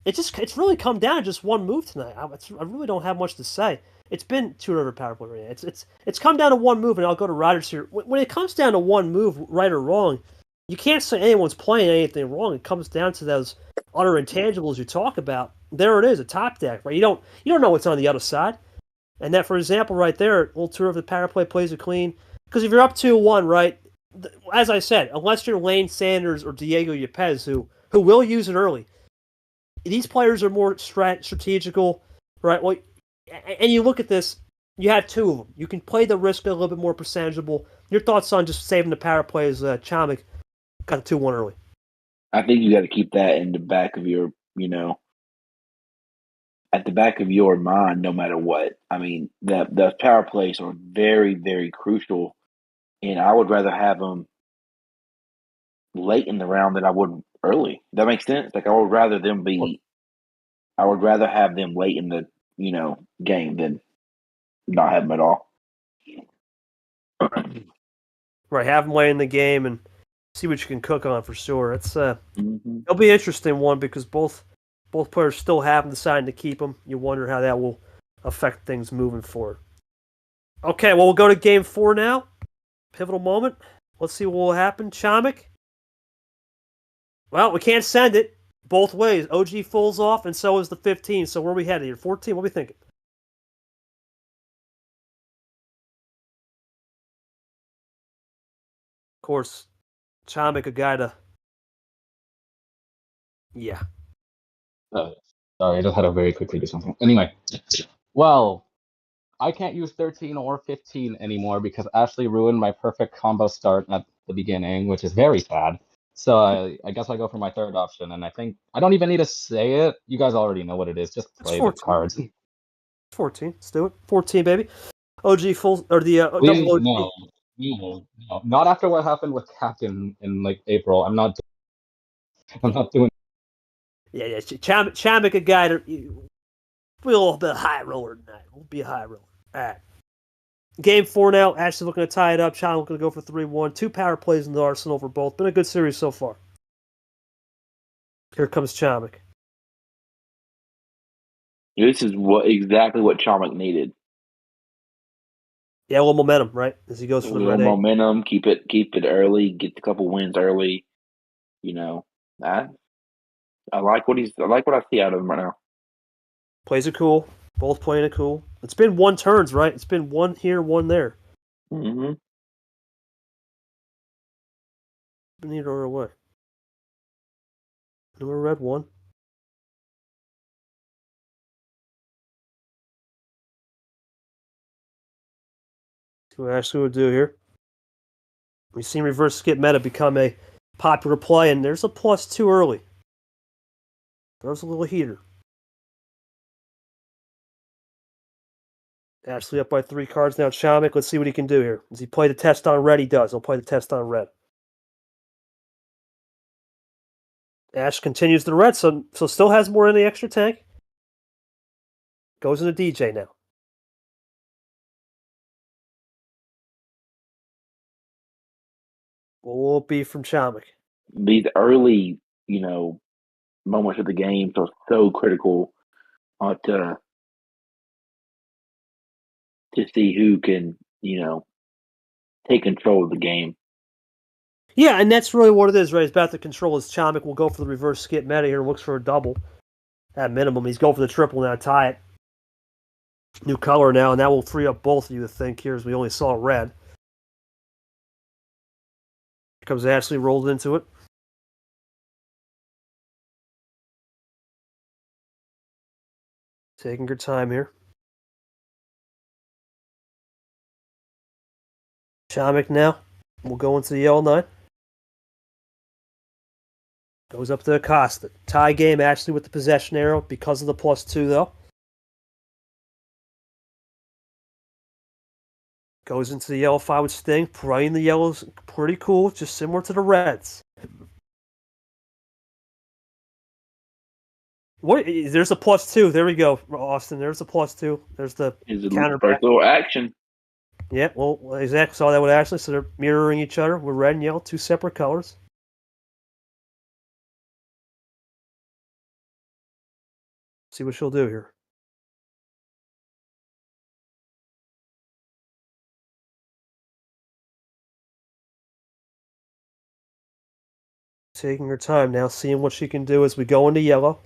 S1: It's really come down to just one move tonight. I really don't have much to say. It's been 2 over power play right now. It's come down to one move, and I'll go to Rodgers here. When it comes down to one move, right or wrong, you can't say anyone's playing anything wrong. It comes down to those utter intangibles you talk about. There it is, a top deck, right? You don't know what's on the other side. And that, for example, right there, little 2 over the power play plays it clean. Because if you're up 2-1, right, as I said, unless you're Lane Sanders or Diego Yepes, who will use it early, these players are more strategical, right? Well, and you look at this, you have 2 of them. You can play the risk a little bit more percentageable. Your thoughts on just saving the power play as Chomik got the 2-1 early?
S2: I think you got to keep that in the back of your, at the back of your mind, no matter what. I mean, the power plays are very, very crucial, and I would rather have them late in the round than I would early. That makes sense. Like I would rather have them late in the game than not have them at all.
S1: Right, have them late in the game and see what you can cook on for sure. It's it'll be an interesting one because both players still have them deciding to keep them. You wonder how that will affect things moving forward. Okay, well, we'll go to game 4 now. Pivotal moment. Let's see what will happen. Chomik. Well, we can't send it both ways. OG falls off, and so is the 15. So where are we headed here? 14? What are we thinking? course, Chomik, a guy to. Yeah.
S3: Sorry, I just had to very quickly do something. Anyway, well, I can't use 13 or 15 anymore because Ashley ruined my perfect combo start at the beginning, which is very sad. So I guess I go for my third option, and I think I don't even need to say it. You guys already know what it is. Just
S1: It's
S3: play the
S1: 14.
S3: cards.
S1: 14. Let's do it. 14, baby. OG full or the
S3: Please,
S1: double OG.
S3: no, not after what happened with Captain in like April. I'm not doing.
S1: Yeah. Chomik, a guy to. We're a little bit high roller tonight. We'll be a high roller. All right. Game 4 now. Ashley's looking to tie it up. Chomik looking to go for 3-1. 2 power plays in the arsenal for both. Been a good series so far. Here comes Chomik.
S2: This is exactly what Chomik needed.
S1: Yeah, a little momentum, right? As he goes
S2: A
S1: for the
S2: little
S1: red 8.
S2: momentum, keep it early, get a couple wins early. You know, I like what I see out of him right now.
S1: Plays it cool. Both playing it cool. It's been 1 turns, right? It's been 1 here, 1 there.
S2: Mm-hmm.
S1: Been either way. Number red 1. See what Ashley would do here. We've seen reverse skip meta become a popular play, and there's a +2 early. There's a little heater. Ashley up by 3 cards now. Chomik, let's see what he can do here. Does he play the test on red? He does. He'll play the test on red. Ash continues the red, so still has more in the extra tank. Goes into DJ now. What will it be from Chomik?
S2: These early, moments of the game are so critical to see who can, take control of the game.
S1: Yeah, and that's really what it is, right? It's about the control. As Chomik will go for the reverse skip meta here, looks for a double at minimum. He's going for the triple now, tie it. New color now, and that will free up both of you to think here, as we only saw red. Here comes Ashley, rolled into it. Taking her time here. Chomik now will go into the yellow 9. Goes up to Acosta. Tie game, Ashley with the possession arrow because of the +2, though. Goes into the yellow 5 with Sting. Playing the yellows pretty cool, just similar to the reds. What? There's a +2. There we go, Austin. There's a +2. There's the counter.
S2: First little action.
S1: Yeah, well, exactly. Saw that with Ashley. So they're mirroring each other with red and yellow, 2 separate colors. See what she'll do here. Taking her time now, seeing what she can do as we go into yellow.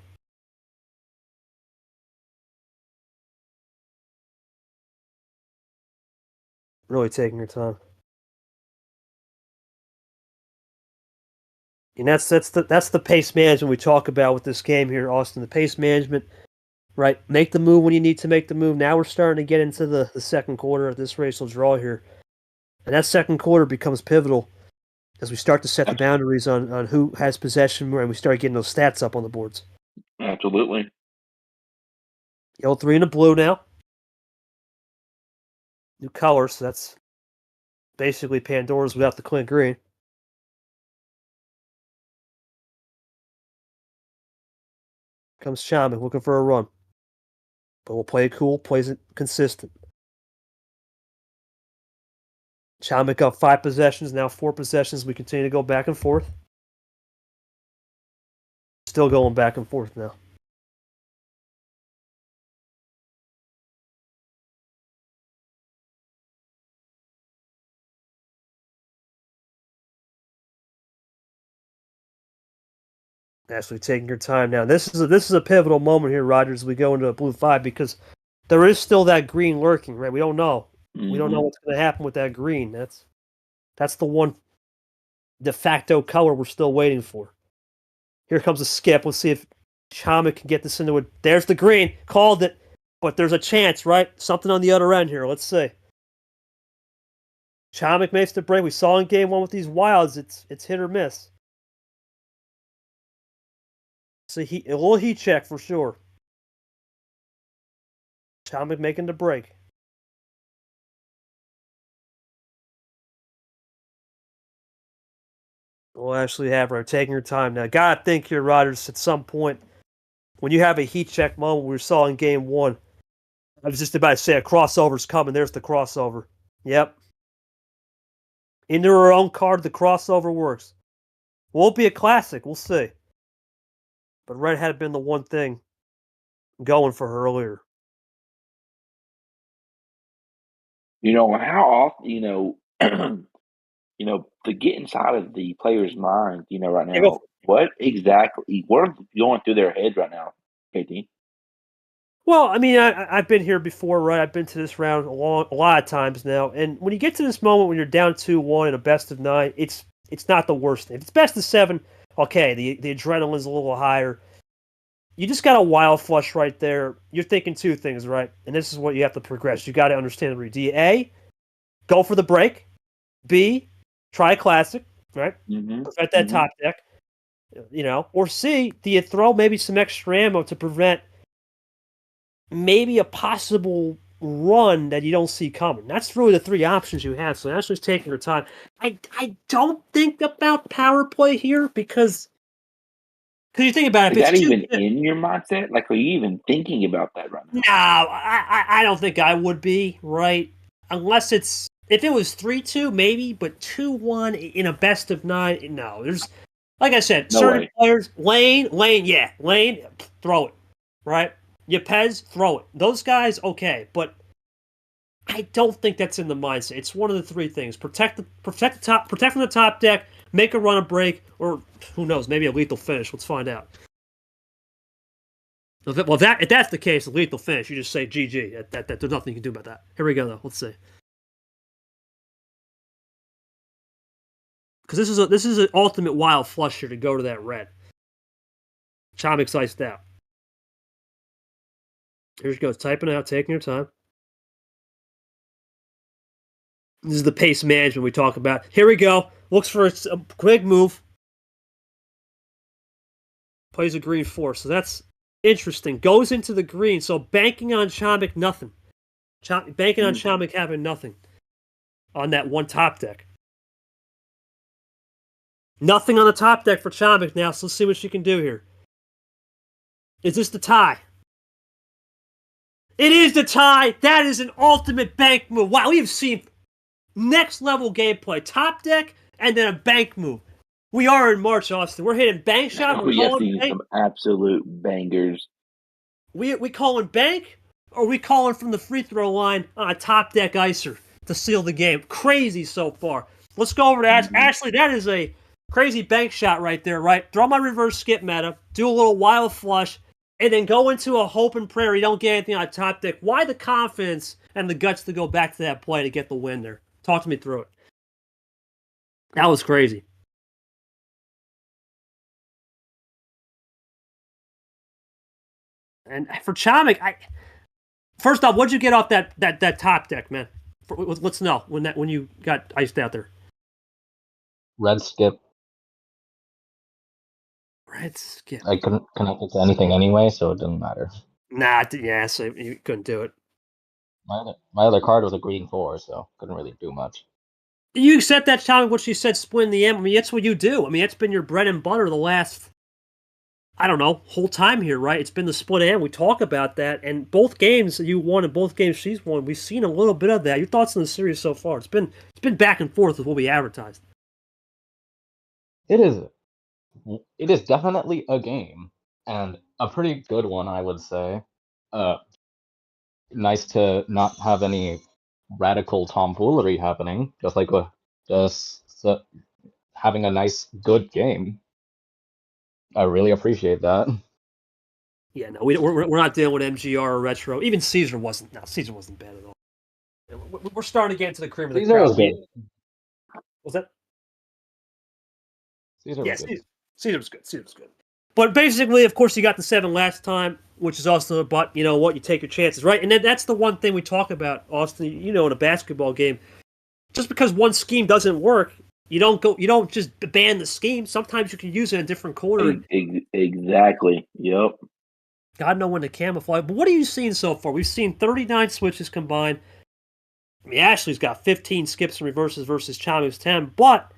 S1: Really taking her time. And that's the pace management we talk about with this game here, Austin. The pace management, right? Make the move when you need to make the move. Now we're starting to get into the second quarter of this racial draw here. And that second quarter becomes pivotal as we start to set the boundaries on who has possession and we start getting those stats up on the boards.
S2: Absolutely.
S1: Yellow 3 and a blue now. New colors, so that's basically Pandora's without the Clint green. Comes Chomik looking for a run. But we'll play it cool, plays it consistent. Chomik up 5 possessions, now 4 possessions. We continue to go back and forth. Still going back and forth now. Actually taking your time now. This is a pivotal moment here, Rogers, as we go into a blue 5 because there is still that green lurking, right? We don't know. Mm-hmm. We don't know what's going to happen with that green. That's the one de facto color we're still waiting for. Here comes a skip. Let's see if Chomik can get this into it. There's the green. Called it. But there's a chance, right? Something on the other end here. Let's see. Chomik makes the break. We saw in game 1 with these wilds, it's hit or miss. So a little heat check for sure. Chomik making the break. We'll actually have her taking her time now. Gotta think here, Rodgers, at some point, when you have a heat check moment we saw in game 1, I was just about to say a crossover's coming. There's the crossover. Yep. Into her own card, the crossover works. Won't be a classic, we'll see. But red had been the one thing going for her earlier.
S2: How often, to get inside of the player's mind, right now, what are going through their heads right now, KT?
S1: Well, I mean, I've been here before, right? I've been to this round a lot of times now. And when you get to this moment when you're down 2-1 in a best of 9, it's not the worst thing. If it's best of 7, okay, the adrenaline's a little higher. You just got a wild flush right there. You're thinking 2 things, right? And this is what you have to progress. You got to understand the read. Do you A, go for the break? B, try a classic, right? Prevent that top deck, Or C, do you throw maybe some extra ammo to prevent maybe a possible run that you don't see coming? That's really the 3 options you have. So that's just taking your time. I don't think about power play here because you think about it.
S2: Is that even in your mindset? Like, are you even thinking about that right now?
S1: No, I don't think I would be, right? Unless if it was 3-2, maybe, but 2-1 in a best of 9, no. There's, like I said, certain players, Lane, throw it, right? Yepes, throw it. Those guys, okay, but I don't think that's in the mindset. It's one of the 3 things: protect from the top deck, make a run, a break, or who knows, maybe a lethal finish. Let's find out. Well, if that's the case, a lethal finish, you just say GG. That there's nothing you can do about that. Here we go, though. Let's see. Because this is an ultimate wild flush here to go to that red. Chomik's iced out. Here she goes, typing out, taking her time. This is the pace management we talk about. Here we go. Looks for a quick move. Plays a green 4, so that's interesting. Goes into the green, so banking on Chomik, nothing. Banking on Chomik having nothing on that one top deck. Nothing on the top deck for Chomik now, so let's see what she can do here. Is this the tie? It is the tie! That is an ultimate bank move. Wow, we have seen next level gameplay. Top deck and then a bank move. We are in March, Austin. We're hitting bank shot.
S2: We have seen some absolute bangers.
S1: We calling bank, or we calling from the free throw line on a top deck icer to seal the game? Crazy so far. Let's go over to Ashley. That is a crazy bank shot right there, right? Throw my reverse skip meta, do a little wild flush, and then go into a hope and prayer you don't get anything on top deck. Why the confidence and the guts to go back to that play to get the win there? Talk to me through it. That was crazy. And for Chomik, first off, what'd you get off that top deck, man? Let's know when you got iced out there.
S3: Red skip.
S1: Red skip.
S3: I couldn't connect it to anything anyway, so it didn't matter.
S1: Nah, yeah, so you couldn't do it.
S3: My other card was a green 4, so couldn't really do much.
S1: You accept that, Chomik, what she said, split in the end. I mean, that's what you do. I mean, it's been your bread and butter the last, I don't know, whole time here, right? It's been the split end. We talk about that. And both games you won and both games she's won, we've seen a little bit of that. Your thoughts on the series so far? It's been back and forth with what we advertised.
S3: It is definitely a game, and a pretty good one, I would say. Nice to not have any radical tomfoolery happening, just having a nice, good game. I really appreciate that.
S1: Yeah, no, we're not dealing with MGR or retro. Even Cesar wasn't. No, Cesar wasn't bad at all. We're starting to get into the cream of the crop.
S3: Cesar was good.
S1: Was that?
S3: Cesar was good.
S1: Cesar was good. Cesar was good. But basically, of course, you got the 7 last time, which is also, but you know what, you take your chances, right? And then that's the one thing we talk about, Austin. You know, in a basketball game, just because one scheme doesn't work, you don't just ban the scheme. Sometimes you can use it in a different quarter.
S2: Exactly. Yep.
S1: God know when to camouflage. But what are you seeing so far? We've seen 39 switches combined. I mean, Ashley's got 15 skips and reverses versus Chomik's 10, but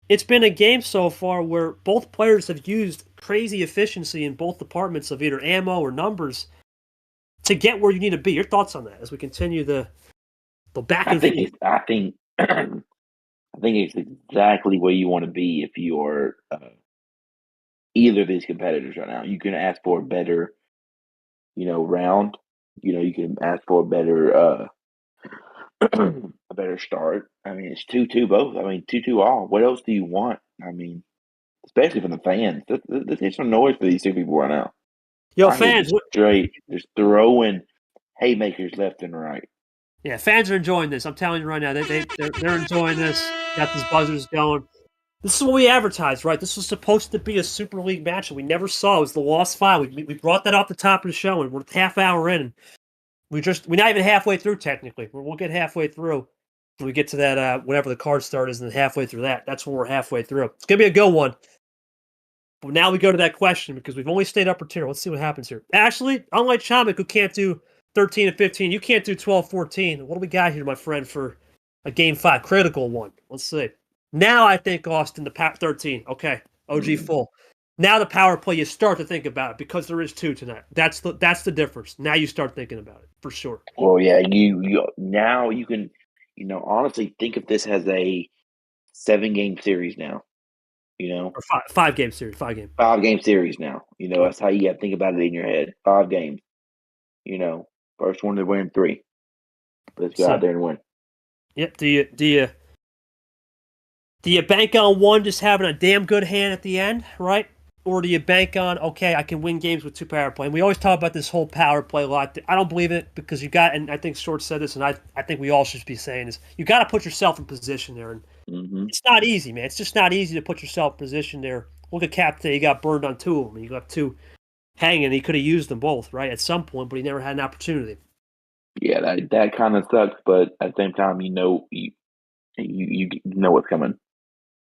S1: it's been a game so far where both players have used crazy efficiency in both departments of either ammo or numbers to get where you need to be. Your thoughts on that as we continue the back and forth?
S2: I think it's exactly where you want to be if you are either of these competitors right now. You can ask for a better, round. You can ask for a better a better start. I mean, it's 2-2 both. I mean, 2-2 all. What else do you want? I mean, especially from the fans. Let's make some noise for these two people right now.
S1: Yo, fans,
S2: just throwing haymakers left and right.
S1: Yeah, fans are enjoying this. I'm telling you right now, they're enjoying this. Got these buzzers going. This is what we advertised, right? This was supposed to be a Super League match, and we never saw. It was the lost file. We brought that off the top of the show, and we're half hour in. And we're not even halfway through technically. We'll get halfway through when we get to that whatever the card start is, and then halfway through that. That's when we're halfway through. It's gonna be a good one. But now we go to that question because we've only stayed upper tier. Let's see what happens here. Actually, unlike Chomik, who can't do 13 and 15, you can't do 12, 14. What do we got here, my friend, for a game 5 critical one? Let's see. Now I think Austin the 13. Okay, OG full. Now the power play, you start to think about it because there is 2 tonight. That's the difference. Now you start thinking about it for sure.
S2: Well, yeah, you now you can, honestly think of this as a 7-game series now.
S1: Or 5-game series. 5-game.
S2: 5-game series now. That's how you got to think about it in your head. 5 games. First one to win 3. Let's go out there and win.
S1: Yep. Do you bank on one just having a damn good hand at the end, right? Or do you bank on, okay, I can win games with 2 power play? And we always talk about this whole power play a lot. I don't believe it because and I think Short said this, and I think we all should be saying this. You got to put yourself in position there. And It's not easy, man. It's just not easy to put yourself in position there. Look at Cap today. He got burned on 2 of them. You got 2 hanging. He could have used them both, right, at some point, but he never had an opportunity. Yeah,
S2: that kind of sucks, but at the same time, you know what's coming.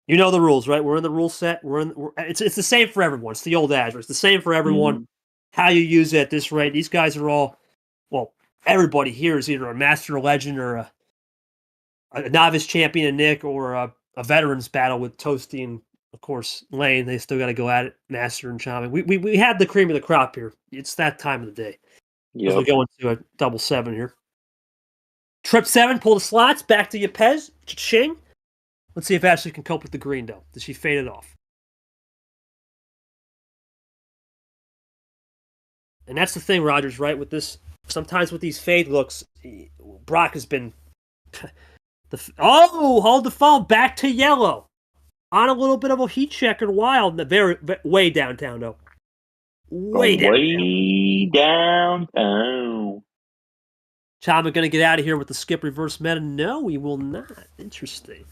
S1: You know the rules, right? We're in the rule set. It's the same for everyone. It's the old adage. It's the same for everyone. How you use it at this rate. These guys are all, well, everybody here is either a master, a legend, or a novice champion, Nick, or a veterans battle with Toasty and, of course, Lane. They still got to go at it, Master and Chomik. We had the cream of the crop here. It's that time of the day. As we go into a double 7 here. Trip 7, pull the slots, back to Yepez, Ching. Let's see if Ashley can cope with the green, though. Does she fade it off? And that's the thing, Rogers, right? With this, sometimes with these fade looks, Brock has been... hold the phone, back to yellow. On a little bit of a heat check in a while, way downtown, though. Way downtown. Chomik going to get out of here with the skip reverse meta? No, he will not. Interesting.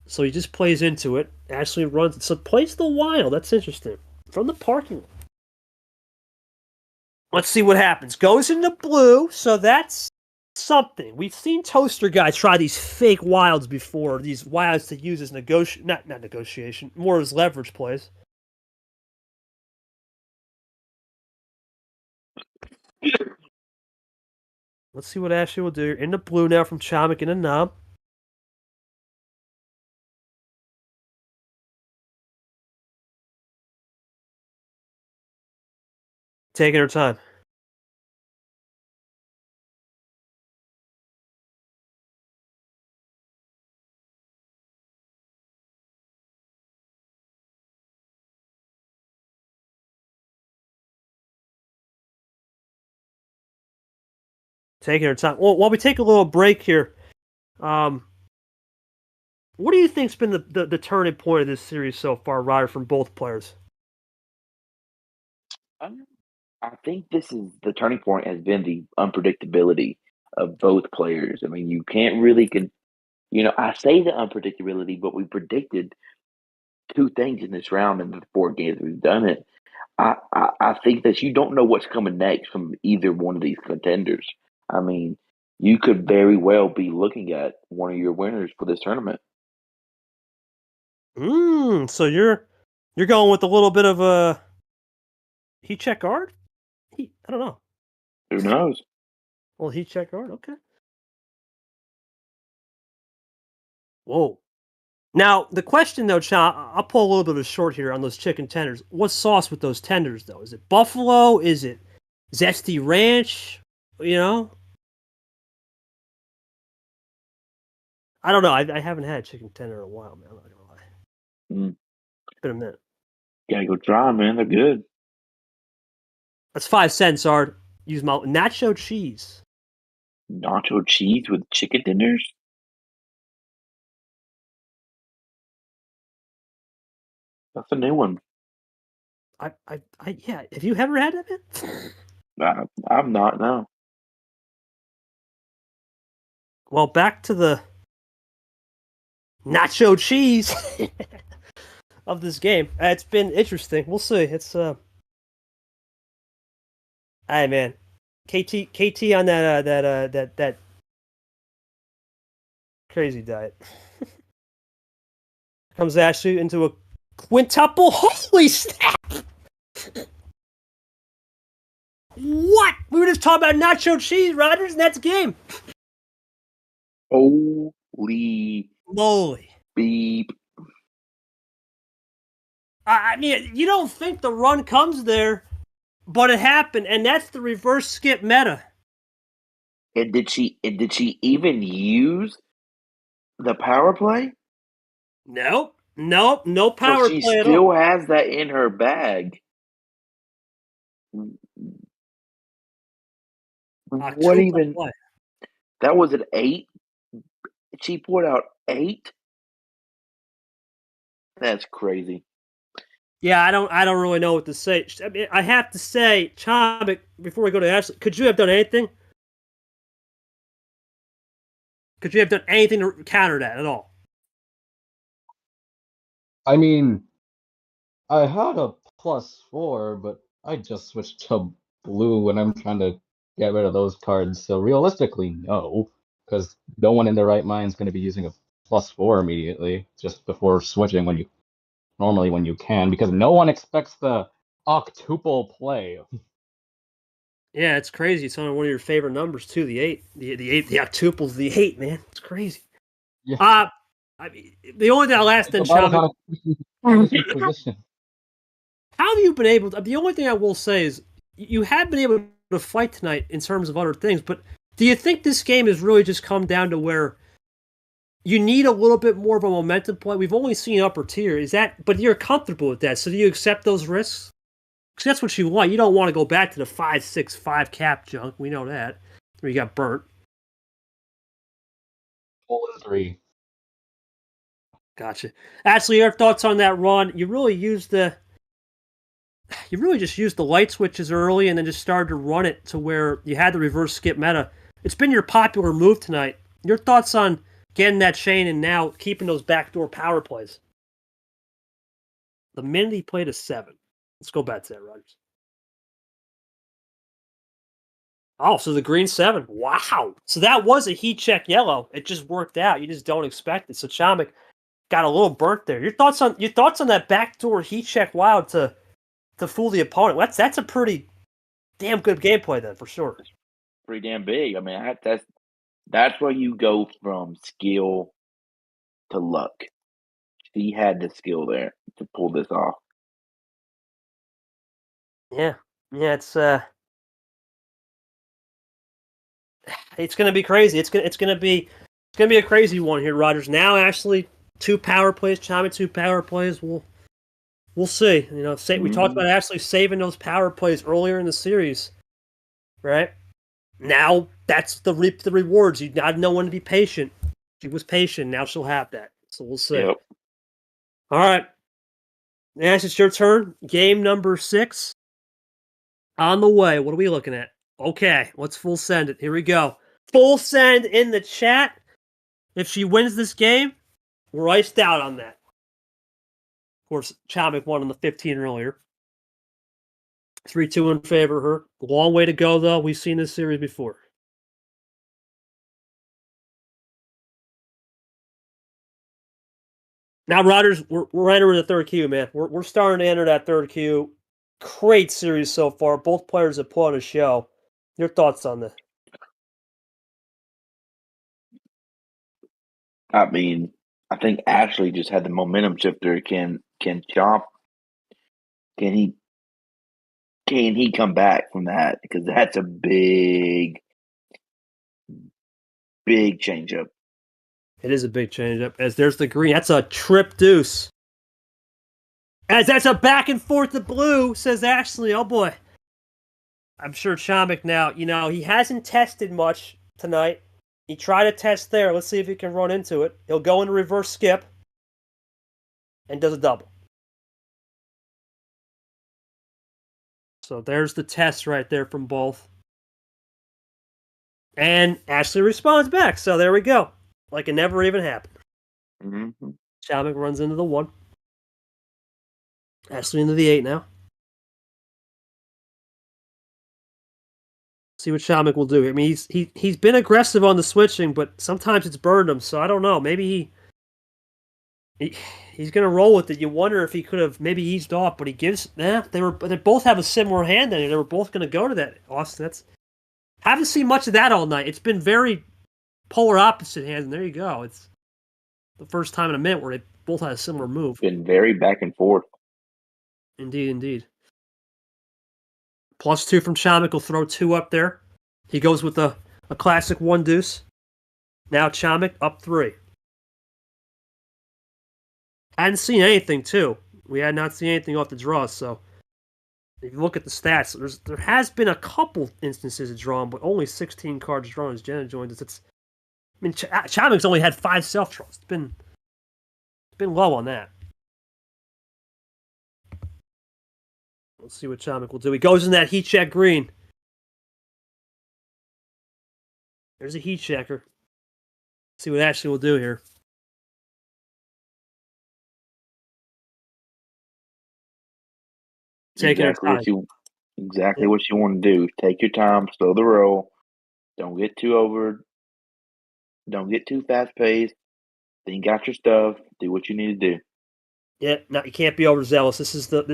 S1: So he just plays into it. Ashley runs it. So plays the wild. That's interesting. From the parking lot. Let's see what happens. Goes into blue. So that's something. We've seen Toaster guys try these fake wilds before. These wilds to use as not negotiation. More as leverage plays. Let's see what Ashley will do. In the blue now from Chomik in a knob. Taking her time. Taking her time. Well, while we take a little break here, what do you think's been the turning point of this series so far, Ryder, from both players?
S2: I think this is the turning point has been the unpredictability of both players. I mean, you can't really I say the unpredictability, but we predicted two things in this round in the 4 games we've done it. I think that you don't know what's coming next from either one of these contenders. I mean, you could very well be looking at one of your winners for this tournament.
S1: So you're going with a little bit of a heat check guard? I don't know.
S2: Who knows?
S1: Well, heat check guard, okay. Whoa. Now, the question, though, Cha, I'll pull a little bit of a short here on those chicken tenders. What's sauce with those tenders, though? Is it buffalo? Is it zesty ranch? You know? I don't know. I haven't had a chicken tender in a while, man. I'm not going to lie. It's been a minute.
S2: Gotta go try them, man. They're good.
S1: That's 5 cents, Ard. Use my nacho cheese.
S2: Nacho cheese with chicken tenders? That's a new one.
S1: Yeah. Have you ever had that, man?
S2: I'm not, no.
S1: Well, back to the nacho cheese of this game. It's been interesting. We'll see. It's Hey man, KT on that crazy diet comes actually into a quintuple. Holy snap! What? We were just talking about nacho cheese, Rogers, and that's a game.
S2: Holy
S1: moly!
S2: Beep.
S1: I mean, you don't think the run comes there, but it happened, and that's the reverse skip meta.
S2: And did she even use the power play?
S1: Nope, no power
S2: so she
S1: play at
S2: still
S1: all.
S2: has that in her bag. What even?
S1: Play.
S2: That was an 8. She pulled out 8. That's crazy.
S1: Yeah, I don't really know what to say. I mean, I have to say, Chomik, before we go to Ashley, could you have done anything? Could you have done anything to counter that at all?
S3: I mean, I had a +4, but I just switched to blue when I'm trying to get rid of those cards. So realistically, no, because no one in their right mind is going to be using a +4 immediately just before switching when you can, because no one expects the octuple play.
S1: Yeah, it's crazy. It's on one of your favorite numbers too, the 8. The 8, the octuple's the 8, man. It's crazy.
S3: Yeah.
S1: I mean, the only thing I'll ask then, Chomik,
S3: position.
S1: how have you been able to, the only thing I will say is you have been able to fight tonight in terms of other things, but do you think this game has really just come down to where you need a little bit more of a momentum play? We've only seen upper tier. But you're comfortable with that, so do you accept those risks? Because that's what you want. You don't want to go back to the 5-6-5 cap junk. We know that. Where you got burnt.
S3: 3.
S1: Gotcha. Ashley, your thoughts on that run? You really just used the light switches early and then just started to run it to where you had the reverse skip meta. It's been your popular move tonight. Your thoughts on getting that chain and now keeping those backdoor power plays? The minute he played a 7. Let's go back to that, Rogers. Oh, so the green 7. Wow. So that was a heat check yellow. It just worked out. You just don't expect it. So Chomik got a little burnt there. Your thoughts on that backdoor heat check wild to fool the opponent? That's a pretty damn good gameplay then, for sure.
S2: Pretty damn big. I mean, that's where you go from skill to luck. She had the skill there to pull this off.
S1: Yeah, it's going to be crazy. It's going to be a crazy one here, Rogers. Now, Ashley, 2 power plays, Chomik 2 power plays. We'll see. You know, we talked about Ashley saving those power plays earlier in the series, right? Now that's the reap the rewards. You got to know when to be patient. She was patient. Now she'll have that. So we'll see.
S2: Yep.
S1: All right, Ash, it's your turn. Game number 6 on the way. What are we looking at? Okay, let's full send it. Here we go. Full send in the chat. If she wins this game, we're iced out on that. course, Chomik won on the 15 earlier. 3-2 in favor of her. Long way to go, though. We've seen this series before. Now, Rodgers, we're entering the third queue, man. We're starting to enter that third queue. Great series so far. Both players have put on a show. Your thoughts on this?
S2: I mean, I think Ashley just had the momentum shifter. Can Chomp? Can he come back from that? Because that's a big changeup.
S1: It is a big changeup. As there's the green. That's a trip deuce. As that's a back and forth to blue, says Ashley. Oh boy. I'm sure Chomik now, he hasn't tested much tonight. He tried to test there. Let's see if he can run into it. He'll go into reverse skip and does a double. So there's the test right there from both. And Ashley responds back. So there we go. Like it never even happened.
S2: Mm-hmm.
S1: Chomik runs into the 1. Ashley into the 8 now. See what Chomik will do. I mean, he's been aggressive on the switching, but sometimes it's burned him. So I don't know. Maybe he's going to roll with it. You wonder if he could have maybe eased off, but he gives. They both have a similar hand. They were both going to go to that. Austin, haven't seen much of that all night. It's been very polar opposite hands, and there you go. It's the first time in a minute where they both had a similar move.
S2: Been very back and forth.
S1: Indeed. +2 from Chomik will throw 2 up there. He goes with a classic 1 deuce. Now Chomik up 3. Hadn't seen anything, too. We had not seen anything off the draw, so if you look at the stats, there has been a couple instances of drawn, but only 16 cards drawn as Jenna joins us. Chomik's only had 5 self-draws. It's been low on that. Let's see what Chomik will do. He goes in that heat check green. There's a heat checker. See what Ashley will do here. Taking
S2: exactly
S1: her time.
S2: Exactly what you want to do. Take your time, slow the roll. Don't get too over. Don't get too fast paced. Think out your stuff. Do what you need to do.
S1: Yeah, no, you can't be overzealous. This is the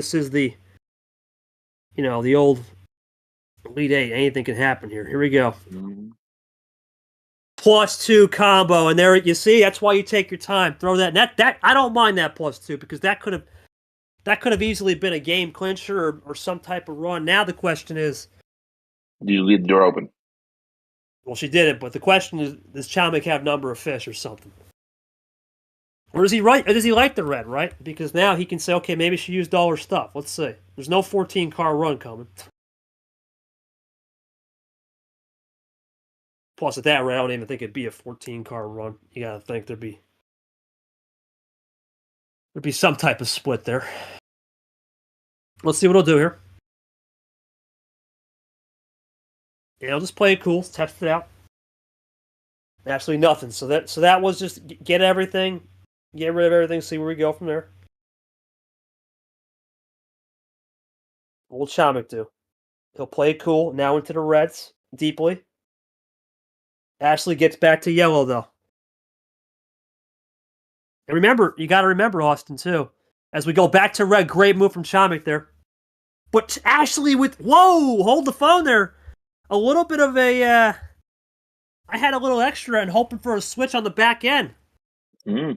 S1: the old Elite 8. Anything can happen here. Here we go.
S2: Mm-hmm.
S1: +2 combo, and there you see. That's why you take your time. Throw that. And that I don't mind that +2 because that could have easily been a game clincher or some type of run. Now the question is,
S2: do you leave the door open?
S1: Well, she didn't, but the question is, does Chomik have number of fish or something? Or does he like the red, right? Because now he can say, okay, maybe she used all her stuff. Let's see. There's no 14-car run coming. Plus, at that rate, I don't even think it'd be a 14-car run. You gotta think there'd be some type of split there. Let's see what he'll do here. Yeah, I'll just play it cool, test it out. Absolutely nothing. So that was just get everything, get rid of everything, see where we go from there. What will Chomik do? He'll play it cool, now into the reds, deeply. Ashley gets back to yellow, though. And remember, you got to remember, Austin, too. As we go back to red, great move from Chomik there. But Ashley whoa, hold the phone there. A little bit of I had a little extra and hoping for a switch on the back end.
S2: Mm.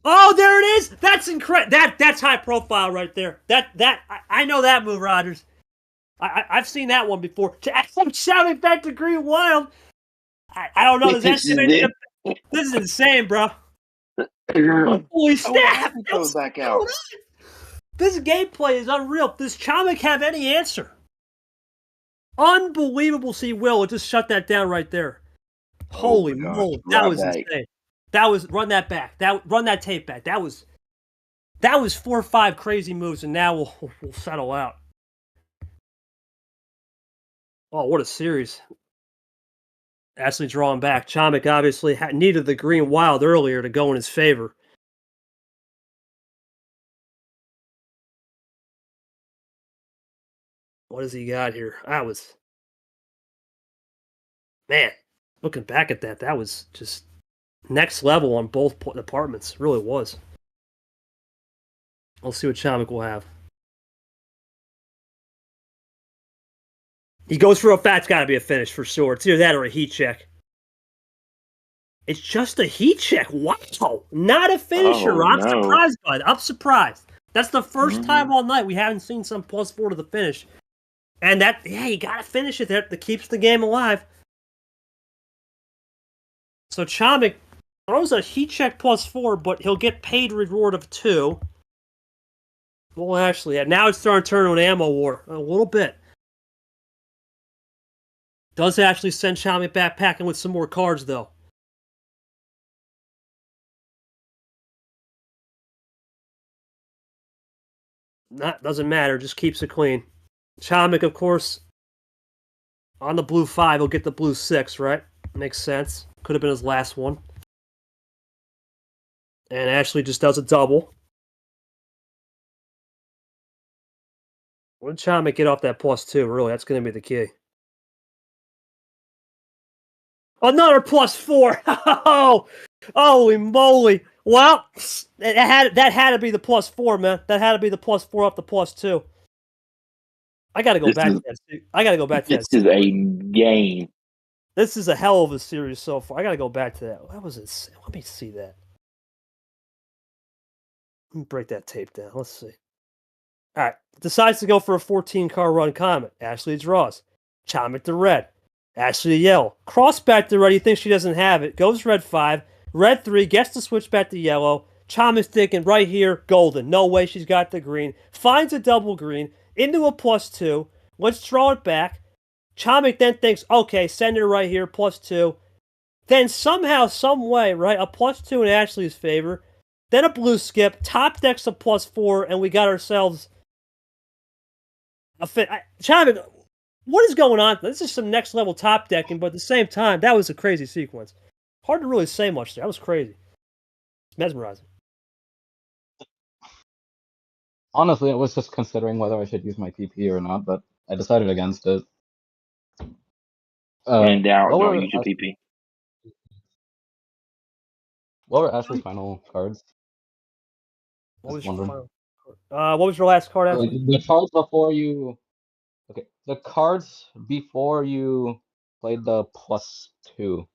S1: Oh, there it is. That's incredible. That's high profile right there. I know that move, Rodgers. I've seen that one before. I'm shouting back to Green Wild. I don't know. This is insane, bro. Holy snap!
S2: Goes back out.
S1: This gameplay is unreal. Does Chomik have any answer? Unbelievable. See, Will just shut that down right there. Holy moly, that was insane. That was run that back. Run that tape back. That was 4 or 5 crazy moves, and now we'll settle out. Oh, what a series! Ashley drawing back. Chomik obviously needed the Green Wild earlier to go in his favor. What has he got here? Man, looking back at that was just next level on both departments. It really was. Let's see what Chomik will have. He goes for a fat's got to be a finish for sure. It's either that or a heat check. It's just a heat check. Wow. Not a finisher. I'm surprised by that. I'm surprised. That's the first time all night we haven't seen some +4 to the finish. And you got to finish it. That keeps the game alive. So Chomik throws a heat check +4, but he'll get paid reward of 2. Well, actually, now it's starting to turn to an ammo war. A little bit. Does actually send Chomik back packing with some more cards, though. Doesn't matter, just keeps it clean. Chomik, of course, on the blue 5, he'll get the blue 6, right? Makes sense. Could have been his last one. And Ashley just does a double. When did Chomik get off that +2? Really, that's going to be the key. Another +4! Oh, holy moly! Well, that had to be the +4, man. That had to be the +4 up the +2. I got to go back to that. I got to go back to that.
S2: This is a game.
S1: This is a hell of a series so far. I got to go back to that. What was it? Let me see that. Let me break that tape down. Let's see. All right. Decides to go for a 14-card run Comet. Ashley draws. Chomik to red. Ashley to yellow. Cross back to red. He thinks she doesn't have it. Goes red 5. Red 3. Gets to switch back to yellow. Chomik's thinking right here, golden. No way she's got the green. Finds a double green. Into a +2. Let's draw it back. Chomik then thinks, okay, send her right here, +2. Then somehow, some way, right, a +2 in Ashley's favor. Then a blue skip. Top decks a +4, and we got ourselves a fit. Chomik, what is going on? This is some next level top decking, but at the same time, that was a crazy sequence. Hard to really say much there. That was crazy. It's mesmerizing.
S3: Honestly, I was just considering whether I should use my PP or not, but I decided against it.
S2: When in doubt, don't use your PP.
S3: What were Ashley's final cards?
S1: What was your last card, Ashley?
S3: The cards before you... Okay, the cards before you played the +2.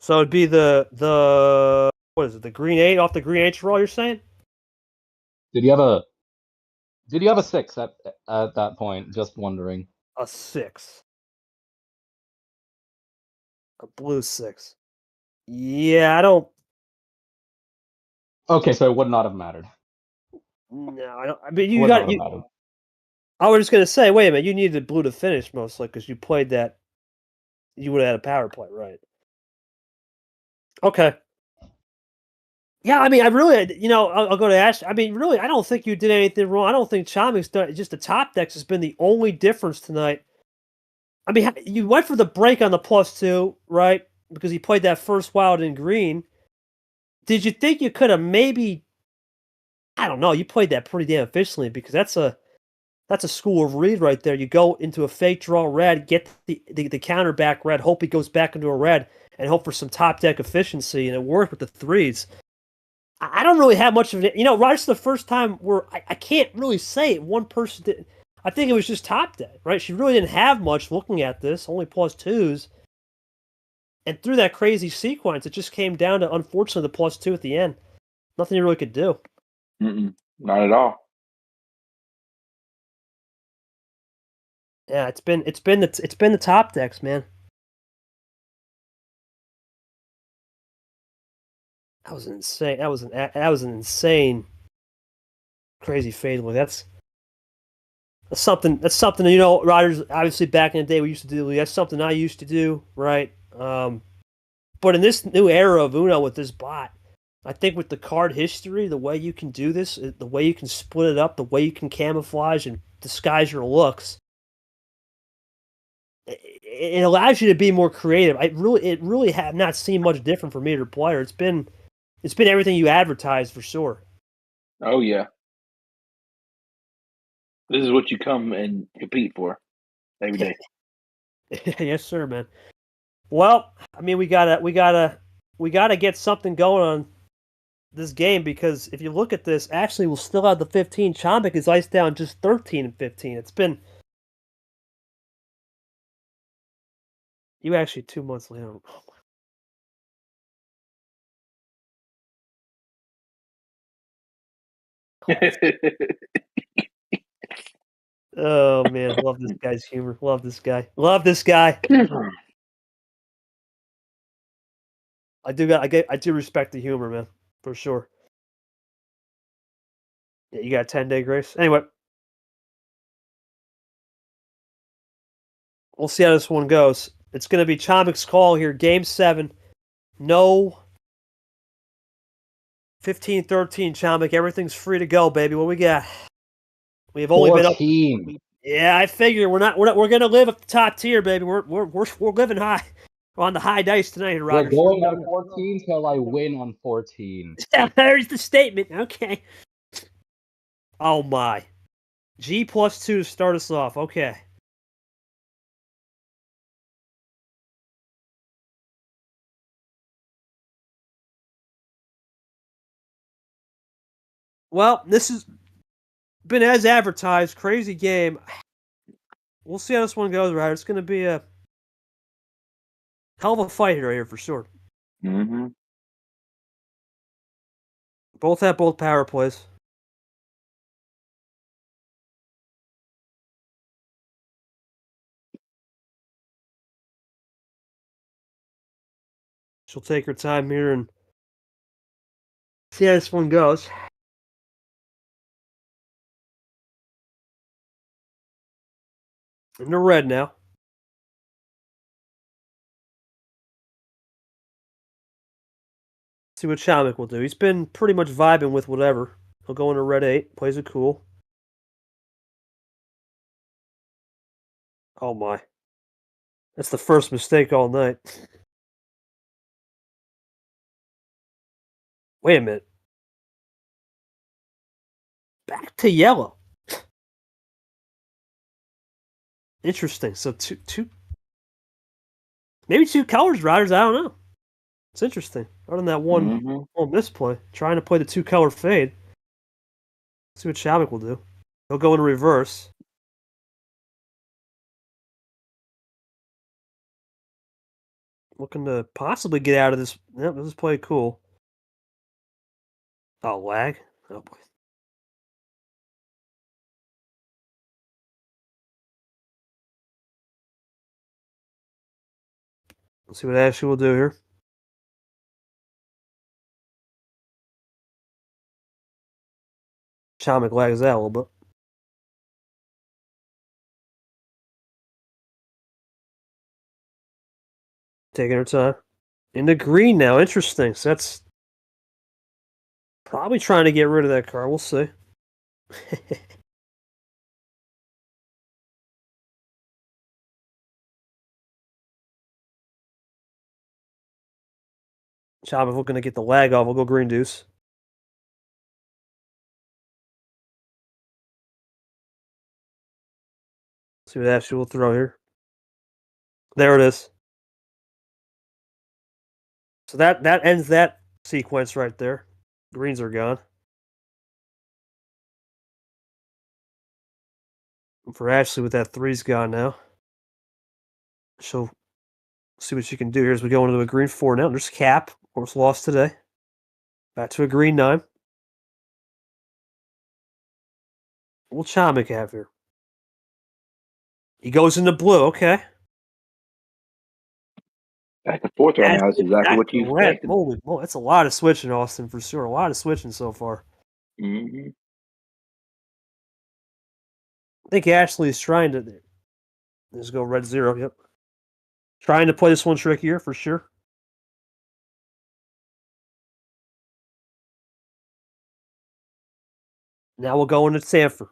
S3: So it'd be the what is it? The green 8 off the green 8 roll. You're saying? Did you have a 6 at that point? Just wondering.
S1: A 6. A blue 6. Yeah, I don't.
S3: Okay, so it would not have mattered.
S1: No, I don't. I mean, you got. I was just gonna say, wait a minute. You needed blue to finish mostly because you played that. You would have had a power play, right? Okay. Yeah, I mean, I really, I'll go to Ash. I mean, really, I don't think you did anything wrong. I don't think Chomik's done. Just the top decks has been the only difference tonight. I mean, you went for the break on the +2, right? Because he played that first wild in green. Did you think you could have maybe? I don't know. You played that pretty damn efficiently because that's a school of read right there. You go into a fake draw red, get the counter back red, hope he goes back into a red, and hope for some top deck efficiency, and it worked with the 3s. I don't really have much of it. Right, it's the first time where I can't really say it. One person did. I think it was just top deck, right? She really didn't have much looking at this, only +2s. And through that crazy sequence, it just came down to, unfortunately, the +2 at the end. Nothing you really could do.
S2: Not at all.
S1: Yeah, it's been the top decks, man. That was insane. That was an insane, crazy fadeaway. That's something. Riders, obviously back in the day we used to do. That's something I used to do, right? But in this new era of Uno with this bot, I think with the card history, the way you can do this, the way you can split it up, the way you can camouflage and disguise your looks, it allows you to be more creative. It really have not seen much different from either player. It's been everything you advertised for sure.
S2: Oh yeah, this is what you come and compete for every day.
S1: Yes, sir, man. Well, I mean, we gotta get something going on this game because if you look at this, Ashley will still have the 15. Chomik is iced down just 13 and 15. It's been you actually 2 months later. Oh man, love this guy's humor. Love this guy. Love this guy. I do respect the humor, man, for sure. Yeah, you got a 10-day grace. Anyway, we'll see how this one goes. It's going to be Chomik's call here, Game 7. No 15-13, Chomik. Everything's free to go, baby. What we got? We have only
S3: 14.
S1: been up. Yeah, I figure we're going to live at the top tier, baby. We're living high. We're on the high dice tonight, Roger.
S3: We're going on 14 till I win on 14.
S1: There's the statement. Okay. Oh my. G +2 to start us off. Okay. Well, this has been as advertised. Crazy game. We'll see how this one goes, right? It's going to be a hell of a fight here for sure.
S2: Mm-hmm.
S1: Both have both power plays. She'll take her time here and see how this one goes. In the red now. See what Chomik will do. He's been pretty much vibing with whatever. He'll go into red 8. Plays it cool. Oh my. That's the first mistake all night. Wait a minute. Back to yellow. Interesting. So two maybe two colors riders, I don't know. It's interesting. Other than that one little misplay. Trying to play the 2-color fade. See what Chomik will do. He'll go into reverse. Looking to possibly get out of this. Yep, this is played cool. Oh, lag. Oh boy. Let's see what Ashley will do here. Chomik lags out a little bit. Taking her time. Into green now. Interesting. So that's probably trying to get rid of that car. We'll see. Chomik looking to get the lag off. We'll go green deuce. See what Ashley will throw here. There it is. So that ends that sequence right there. Greens are gone. And for Ashley with that 3's gone now. She'll see what she can do here as we go into a green 4 now. There's cap. Horse lost today. Back to a green 9. What will Chomik have here? He goes into blue. Okay.
S2: Back and forth right now is exactly what you expected.
S1: Holy moly, that's a lot of switching, Austin, for sure. A lot of switching so far.
S2: Mm-hmm.
S1: I think Ashley's trying to. Let's go red 0. Yep. Trying to play this one trickier for sure. Now we'll go into Sanford.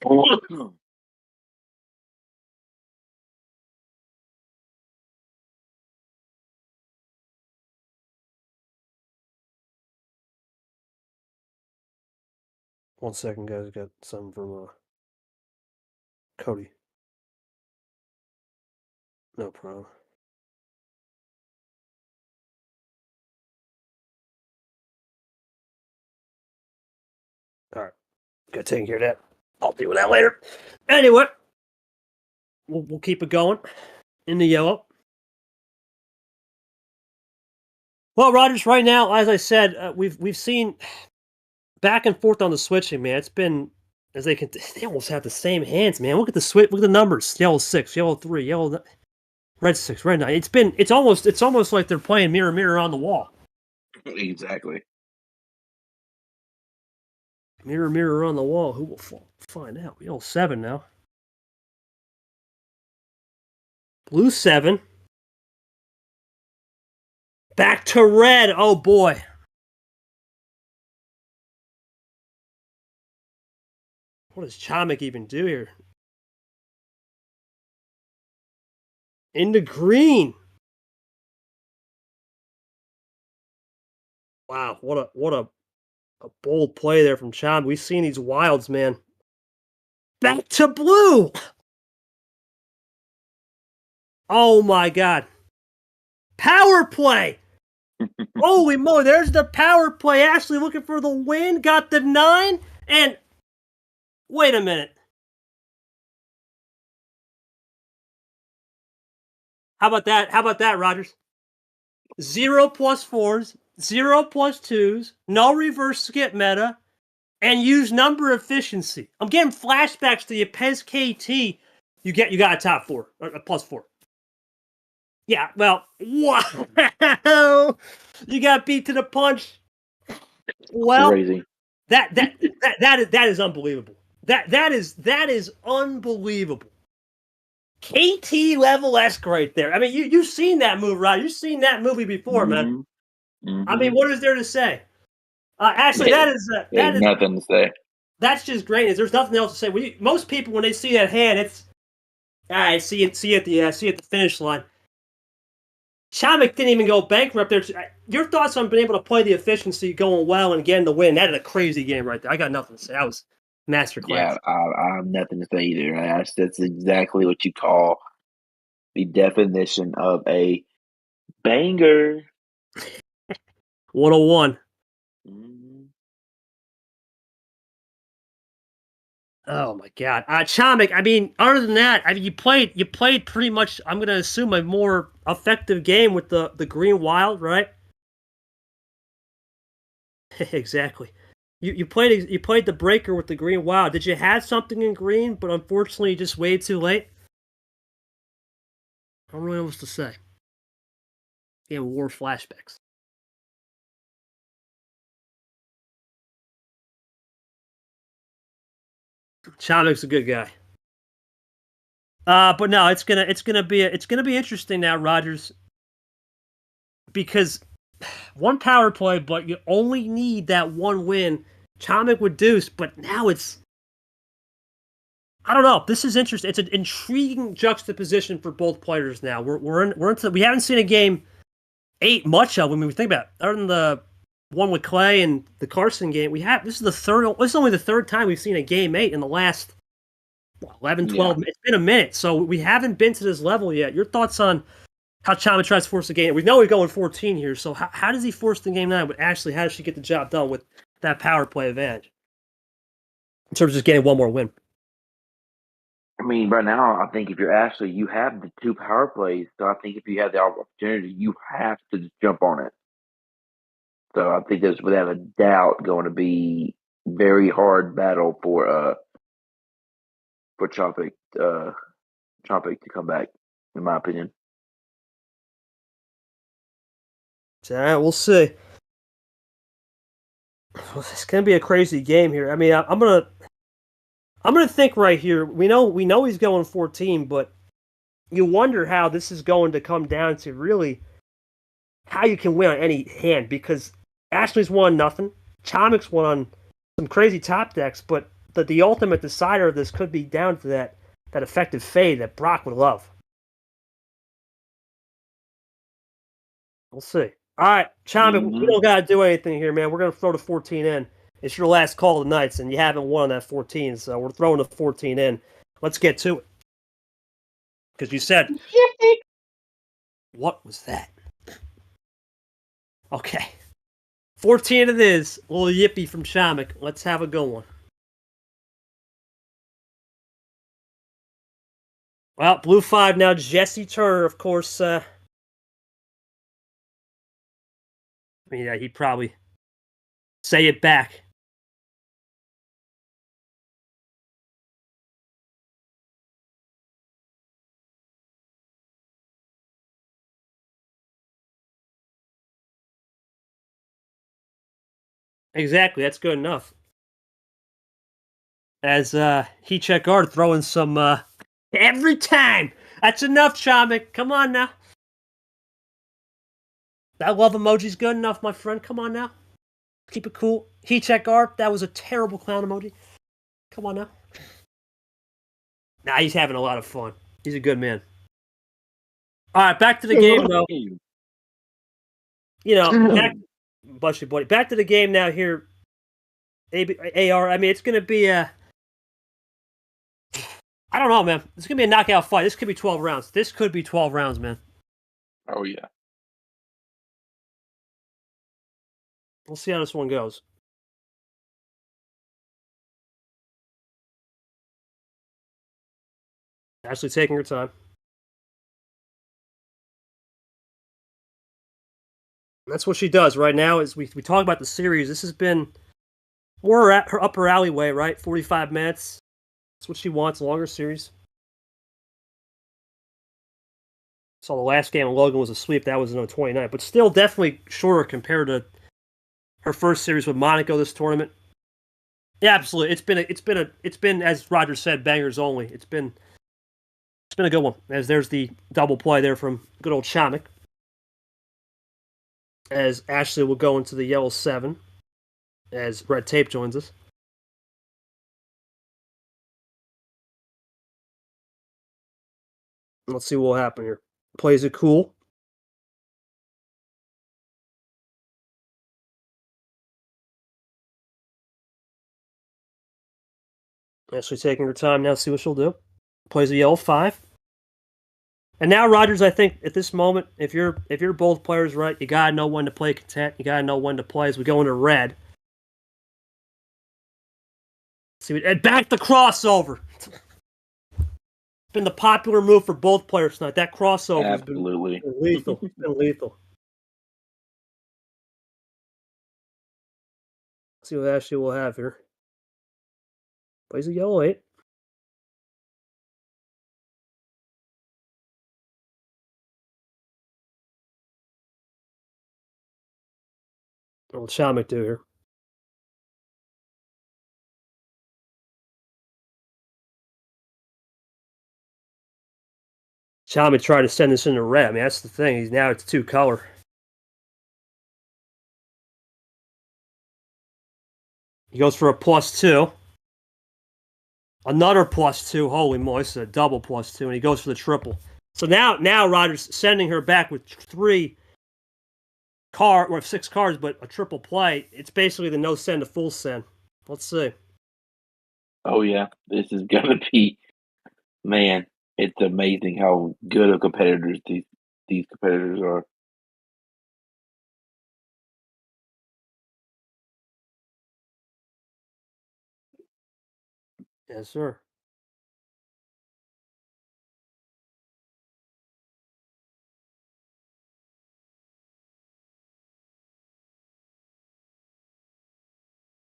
S1: 1 second, guys. Got something from Cody. No problem. All right. Got taking care of that. I'll deal with that later. Anyway, we'll keep it going in the yellow. Well, Rogers, right now, as I said, we've seen back and forth on the switching, man. It's been as they almost have the same hands, man. Look at the switch. Look at the numbers: yellow 6, yellow 3, yellow, red 6, red 9. It's almost like they're playing mirror on the wall.
S2: Exactly.
S1: Mirror on the wall. Who will find out? Yellow 7 now. Blue 7. Back to red. Oh boy. What does Chomik even do here? Into green. Wow, what a bold play there from Chomik. We've seen these wilds, man. Back to blue. Oh my god. Power play. Holy moly, there's the power play. Ashley looking for the win. Got the 9. And wait a minute. How about that, Rogers? 0 plus 4s, 0 plus 2s, no reverse skip meta, and use number efficiency. I'm getting flashbacks to the Pez KT. You got a top 4, a plus 4. Yeah, well, wow. You got beat to the punch. Well,
S2: crazy.
S1: That is unbelievable. That is unbelievable. KT level esque right there. I mean, you've seen that move, right? You've seen that movie before, man.
S2: Mm-hmm.
S1: I mean, what is there to say? Actually, that is
S2: nothing to say.
S1: That's just greatness. There's nothing else to say. Most people, when they see that hand, it's all right. See at the finish line. Chomik didn't even go bankrupt there. Your thoughts on being able to play the efficiency going well and getting the win? That is a crazy game right there. I got nothing to say. That was masterclass.
S2: Yeah, I have nothing to say either. That's exactly what you call the definition of a banger.
S1: 101.
S2: Mm-hmm.
S1: Oh my god, Chomik. I mean, other than that, I mean, you played pretty much. I'm gonna assume a more effective game with the green wild, right? Exactly. You played the breaker with the green wild. Did you have something in green, but unfortunately, you just way too late? I don't really know what to say. Game war flashbacks. Chomik's a good guy. But no, it's gonna be interesting now, Rogers, because one power play, but you only need that one win. Chomik would deuce, but now I don't know. This is interesting. It's an intriguing juxtaposition for both players now. We haven't seen a game 8 much of when we think about it. Other than the one with Clay and the Carson game, this is only the third time we've seen a game 8 in the last 11, 12 minutes. It's been a minute, so we haven't been to this level yet. Your thoughts on how Chomik tries to force the game? We know he's going 14 here, so how does he force the game 9? But Ashley, how does she get the job done with that power play advantage? In terms of just getting one more win.
S2: I mean, right now, I think if you're Ashley, you have the 2 power plays. So I think if you have the opportunity, you have to just jump on it. So I think that's without a doubt going to be very hard battle for Chomik to come back, in my opinion.
S1: All right, we'll see. It's gonna be a crazy game here. I mean, I'm gonna think right here. We know he's going 14, but you wonder how this is going to come down to really how you can win on any hand, because Ashley's won nothing. Chomik's won on some crazy top decks, but the ultimate decider of this could be down to that effective fade that Brock would love. We'll see. All right, Chomik, we don't got to do anything here, man. We're going to throw the 14 in. It's your last call of the nights, and you haven't won on that 14, so we're throwing the 14 in. Let's get to it. Because you said... What was that? Okay. 14 it is. A little yippee from Chomik. Let's have a good one. Well, blue 5 now. Jesse Turner, of course. He'd probably say it back. Exactly, that's good enough. As Heat Check Guard throwing some every time. That's enough, Chomik. Come on now. That love emoji's good enough, my friend. Come on now. Keep it cool. Heat Check Guard, that was a terrible clown emoji. Come on now. Nah, he's having a lot of fun. He's a good man. All right, back to the game, though. Back to the game now here. AR, I mean, it's going to be a... I don't know, man. It's going to be a knockout fight. This could be 12 rounds. This could be 12 rounds, man.
S2: Oh, yeah.
S1: We'll see how this one goes. Ashley taking her time. That's what she does right now. Is we talk about the series. This has been more at her upper alleyway, right? 45 minutes. That's what she wants. Longer series. So the last game of Logan was a sweep. That was in 29, but still definitely shorter compared to her first series with Monaco this tournament. Yeah, absolutely. It's been as Roger said, bangers only. It's been a good one. As there's the double play there from good old Chomik. As Ashley will go into the yellow 7. As Red Tape joins us. Let's see what will happen here. Plays it cool. Ashley taking her time now to see what she'll do. Plays a yellow 5. And now, Rogers, I think at this moment, if you're both players right, you gotta know when to play content. You gotta know when to play as we go into red. See, and back the crossover. It's been the popular move for both players tonight. That crossover has been lethal. It's been lethal. Let's see what Ashley will have here. Plays a yellow 8. What will Chomik do here? Chomik tried to send this into red. I mean, that's the thing. Now it's 2 color. He goes for a +2. Another +2. Holy moly, this is a double +2. And he goes for the triple. So now Rogers sending her back with 6 cards, but a triple play. It's basically the no send to full send. Let's see.
S2: Oh, yeah. This is going to be, man, it's amazing how good of competitors these competitors are.
S1: Yes, sir.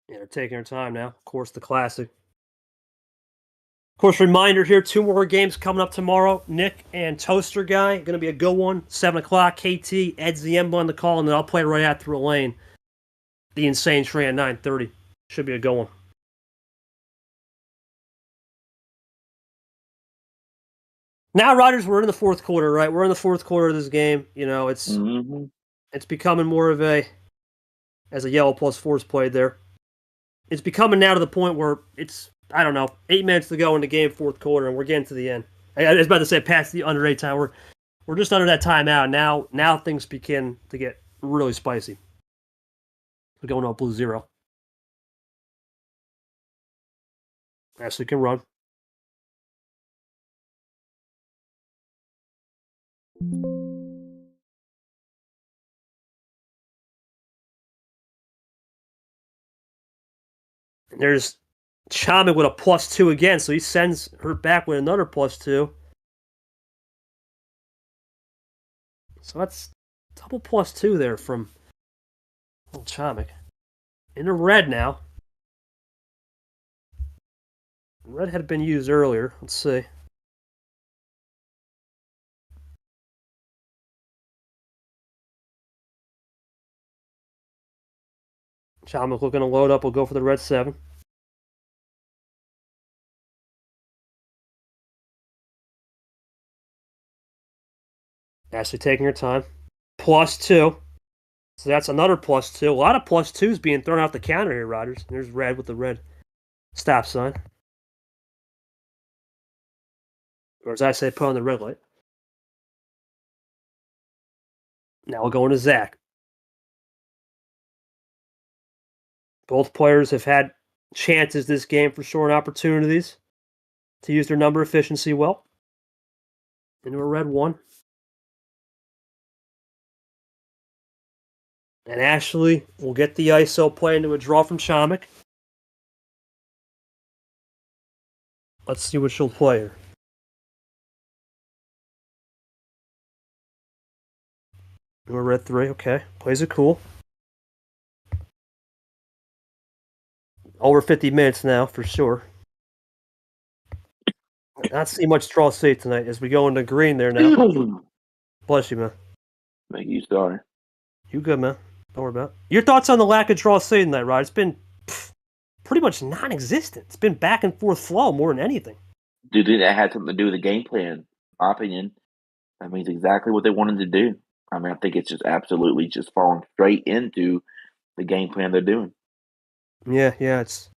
S1: Yeah, they're taking their time now. Of course, the classic. Of course, reminder here, 2 more games coming up tomorrow. Nick and Toaster Guy, going to be a good one. 7 o'clock, KT, Ed Ziemba on the call, and then I'll play right after Elaine. The Insane Train at 9:30. Should be a good one. Now, Rogers, we're in the 4th quarter, right? We're in the 4th quarter of this game. You know, it's becoming more of as a yellow +4 is played there. it's becoming now to the point where it's, I don't know, 8 minutes to go in the game, fourth quarter, and we're getting to the end. I was about to say past the under 8 time. We're just under that timeout. Now things begin to get really spicy. We're going up 0. Ashley can run. And there's Chomik with a +2 again, so he sends her back with another +2. So that's double +2 there from little Chomik. In the red now. Red had been used earlier. Let's see. Chomik looking to load up. We'll go for the red 7. Ashley taking her time. +2. So that's another +2. A lot of +2s being thrown out the counter here, Rodgers. There's red with the red stop sign. Or as I say, put on the red light. Now we'll go into Zach. Both players have had chances this game for short opportunities to use their number efficiency well. Into a red 1. And Ashley will get the ISO play into a draw from Chomik. Let's see what she'll play here. Into a red 3, okay. Plays it cool. Over 50 minutes now, for sure. Not see much draw safe tonight as we go into green there now. Bless you, man.
S2: Thank you, sorry.
S1: You good, man. Don't worry about it. Your thoughts on the lack of draw safe tonight, Rod? It's been pretty much non-existent. It's been back and forth flow more than anything.
S2: Do you think that had something to do with the game plan? My opinion, that means exactly what they wanted to do. I mean, I think it's just absolutely just falling straight into the game plan they're doing.
S1: Yeah, it's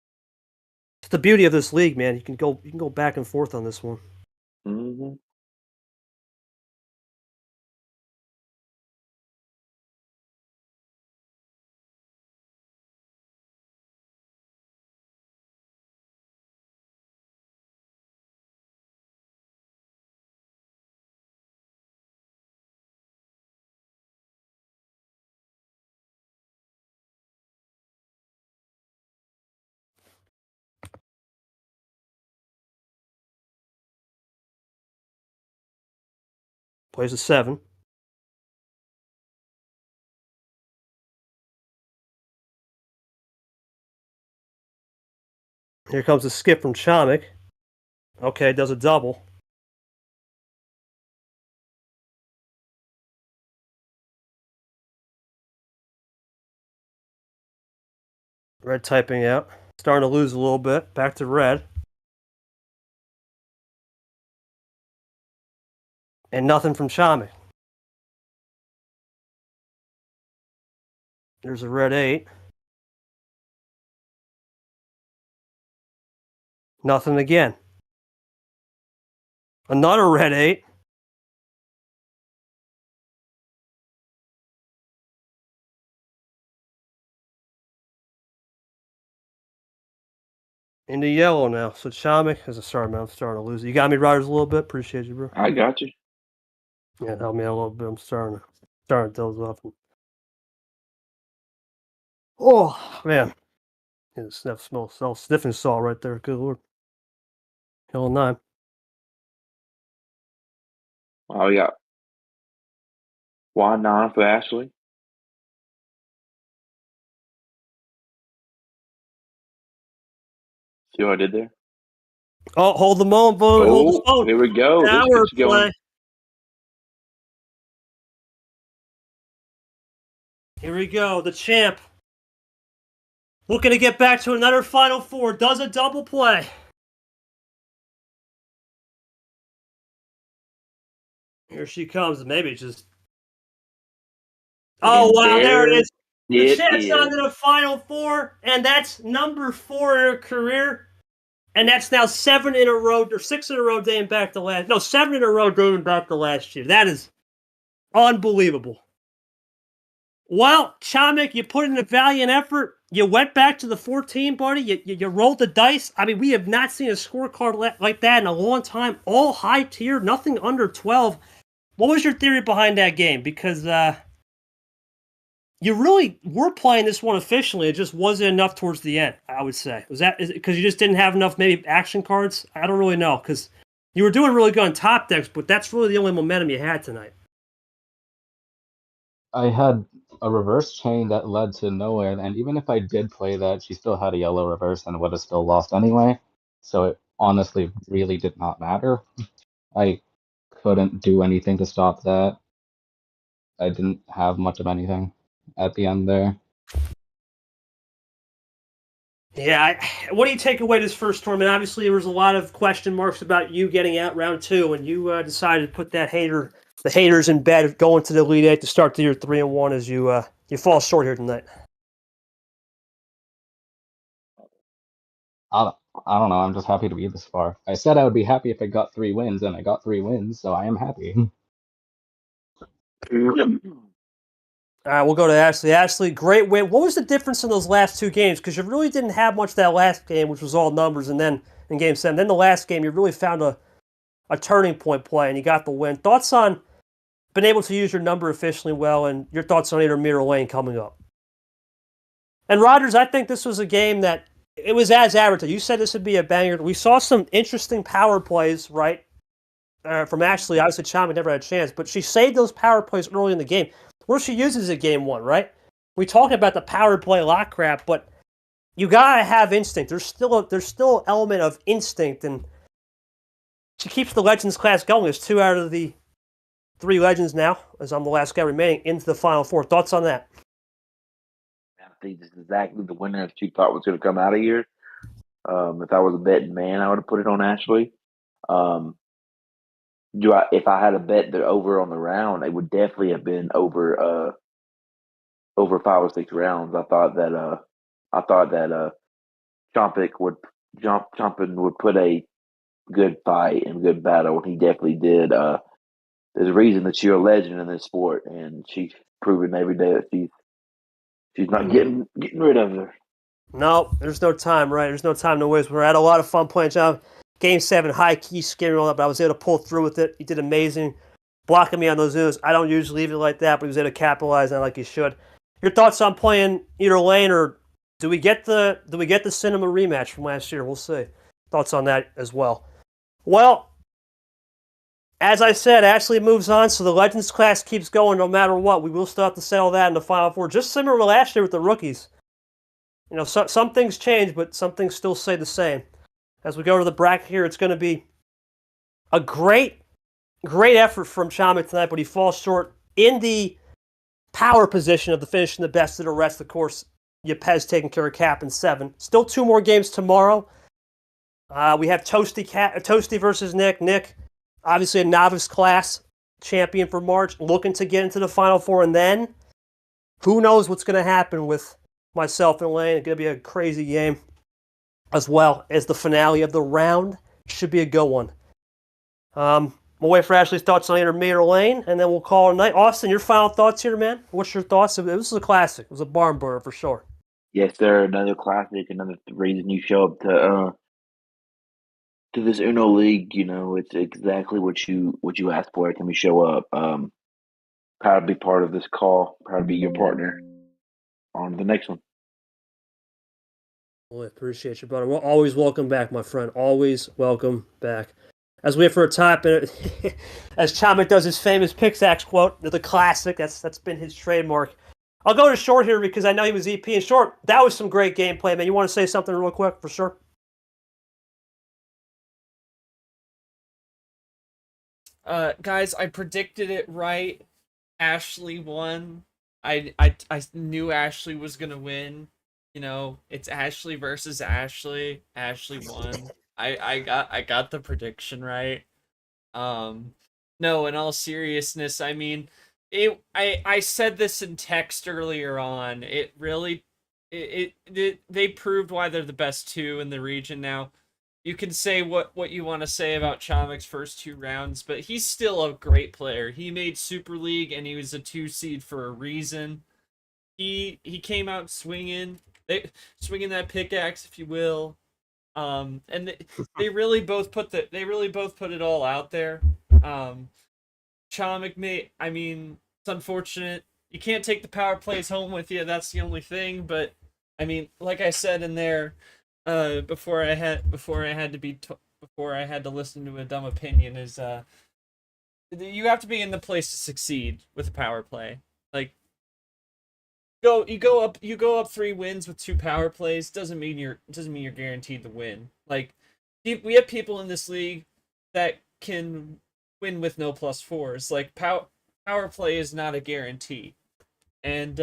S1: the beauty of this league, man. You can go back and forth on this one.
S2: Mm-hmm.
S1: Plays a 7. Here comes a skip from Chomik. Okay, does a double. Red typing out. Starting to lose a little bit. Back to red. And nothing from Chomik. There's a red 8. Nothing again. Another red 8. Into yellow now. So Chomik is sorry, man. I'm starting to lose it. You got me, Riders, a little bit. Appreciate you, bro.
S2: I got you.
S1: Yeah, help me out a little bit. I'm starting to doze off. Oh man, yeah, the sniffing saw right there. Good lord. Hell 9.
S2: Oh, yeah. Why not for Ashley? See what I did there?
S1: Oh, hold the moment, hold the phone.
S2: Here we go.
S1: Now
S2: This
S1: we're
S2: gets you going.
S1: play. Here we go. The champ. Looking to get back to another Final Four. Does a double play. Here she comes. Maybe just. Oh, wow. There it is. The
S2: It
S1: Chats on
S2: is.
S1: to the Final Four, and that's number 4 in her career. And that's now 7 in a row, or 6 in a row dating back to last. No, 7 in a row dating back to last year. That is unbelievable. Well, Chomik, you put in a valiant effort. You went back to the 14, buddy. You rolled the dice. I mean, we have not seen a scorecard like that in a long time. All high tier, nothing under 12. What was your theory behind that game? Because you really were playing this one efficiently. It just wasn't enough towards the end, I would say. Was that because you just didn't have enough maybe action cards? I don't really know, because you were doing really good on top decks, but that's really the only momentum you had tonight.
S3: I had a reverse chain that led to nowhere, and even if I did play that, she still had a yellow reverse and would have still lost anyway. So it honestly really did not matter. I couldn't do anything to stop that. I didn't have much of anything at the end there.
S1: Yeah, what do you take away this first tournament? Obviously, there was a lot of question marks about you getting out round 2, and you decided to put the haters in bed, going to the Elite 8 to start the year 3-1 as you fall short here tonight.
S3: I don't know. I'm just happy to be this far. I said I would be happy if I got 3 wins, and I got 3 wins, so I am happy.
S1: All right, we'll go to Ashley. Ashley, great win. What was the difference in those last 2 games? Because you really didn't have much that last game, which was all numbers, and then in Game 7. Then the last game, you really found a turning point play, and you got the win. Thoughts on being able to use your number efficiently well, and your thoughts on Mirror Lane coming up? And Rodgers, I think this was a game that it was as average. You said this would be a banger. We saw some interesting power plays, right? From Ashley. Obviously, Chomik never had a chance, but she saved those power plays early in the game. Where she uses it Game 1, right? We talk about the power play lot crap, but you gotta have instinct. There's still an element of instinct, and she keeps the Legends class going. There's 2 out of the 3 Legends now, as I'm the last guy remaining, into the Final Four. Thoughts on that?
S2: I think this is exactly the winner that you thought was going to come out of here. If I was a betting man, I would have put it on Ashley. If I had a bet the over on the round, it would definitely have been over 5 or 6 rounds. I thought that Chompin would put a good fight and good battle, and he definitely did. There's a reason that you're a legend in this sport, and she's proven every day that she's not getting rid of her.
S1: No, there's no time, right? There's no time to waste. We had a lot of fun playing. John. Game 7, high key, scary, all that, but I was able to pull through with it. He did amazing, blocking me on those Unos. I don't usually leave it like that, but he was able to capitalize on it like he should. Your thoughts on playing either lane, or do we get the Cinema rematch from last year? We'll see. Thoughts on that as well. Well, as I said, Ashley moves on, so the Legends class keeps going no matter what. We will still have to settle that in the Final Four, just similar to last year with the rookies. You know, some things change, but some things still stay the same. As we go to the bracket here, it's going to be a great effort from Chomik tonight, but he falls short in the power position of the finishing the best of the rest. Of course, Yepes taking care of Cap in 7. Still 2 more games tomorrow. We have Toasty versus Nick. Nick, obviously a novice class champion for March, looking to get into the Final Four, and then who knows what's going to happen with myself and Lane. It's going to be a crazy game, as well as the finale of the round. Should be a good one. We'll wait for Ashley's thoughts on either me or Lane, and then we'll call it a night. Austin, your final thoughts here, man? What's your thoughts? This was a classic. It was a barn burner for sure.
S2: Yes, sir. Another classic. Another reason you show up to this Uno League. You know, it's exactly what you asked for. Can we show up? Proud to be part of this call. Proud to be your partner on the next one.
S1: Well, I appreciate you, brother. Well, always welcome back, my friend. Always welcome back. As we have for a top, as Chomik does his famous Pickax quote, the classic, that's been his trademark. I'll go to Short here because I know he was EP. And Short, that was some great gameplay, man. You want to say something real quick for sure?
S4: Guys, I predicted it right. Ashley won. I knew Ashley was gonna win. You know, it's Ashley versus Ashley. Ashley won. I got the prediction right. No, in all seriousness, I mean, I said this in text earlier on. It really, they proved why they're the best two in the region now. You can say what you want to say about Chomik's first 2 rounds, but he's still a great player. He made Super League and he was a 2 seed for a reason. He came out swinging, swinging that pickaxe, if you will. And they really both put it all out there. Chomik I mean, it's unfortunate you can't take the power plays home with you. That's the only thing. But I mean, like I said in there, before I had to listen to a dumb opinion, is you have to be in the place to succeed with a power play. Like, you go up 3 wins with 2 power plays doesn't mean you're guaranteed to win. Like, we have people in this league that can win with no +4s. Like, power play is not a guarantee. And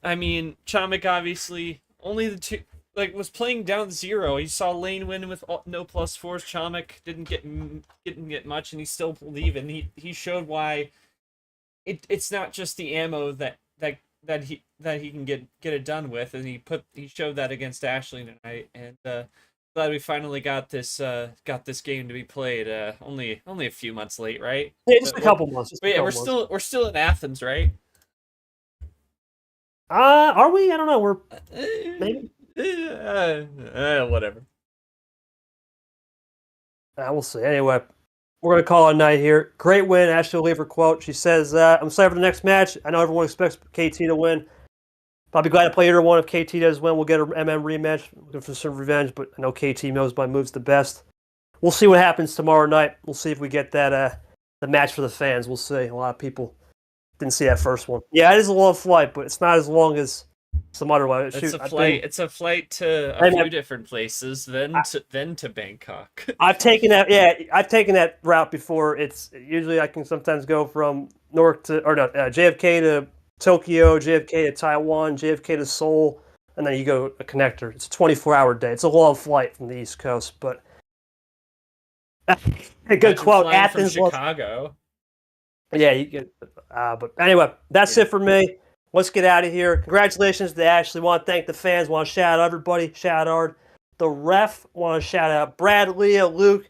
S4: I mean, Chomik obviously only the 2 was playing down 0. He saw Lane win with no +4s. Chomik didn't get much, and he's still believing. He showed why it's not just the ammo that he can get it done with, and he showed that against Ashley tonight. And glad we finally got this game to be played. Only a few months late, right?
S1: Yeah, just a couple months.
S4: But yeah, we're still in Athens, right?
S1: Are we? I don't know. We're maybe.
S4: Whatever.
S1: We'll see. Anyway, we're going to call it a night here. Great win. Ashley will leave her quote. She says, I'm excited for the next match. I know everyone expects KT to win. I'll be glad to play either one. If KT does win, we'll get an MM rematch. Looking for some revenge, but I know KT knows my moves the best. We'll see what happens tomorrow night. We'll see if we get that the match for the fans. We'll see. A lot of people didn't see that first one. Yeah, it is a long flight, but it's not as long as some other one.
S4: It's a flight to a few different places, then to Bangkok.
S1: I've taken that route before. It's usually I can sometimes go from JFK to Tokyo, JFK to Taiwan, JFK to Seoul, and then you go a connector. It's a 24-hour day. It's a long flight from the East Coast, but a good quote. Athens,
S4: from Chicago.
S1: Yeah, you get. But anyway, that's it for me. Let's get out of here. Congratulations to Ashley. Want to thank the fans. Want to shout out everybody. Shout out the ref. Want to shout out Brad, Leah, Luke,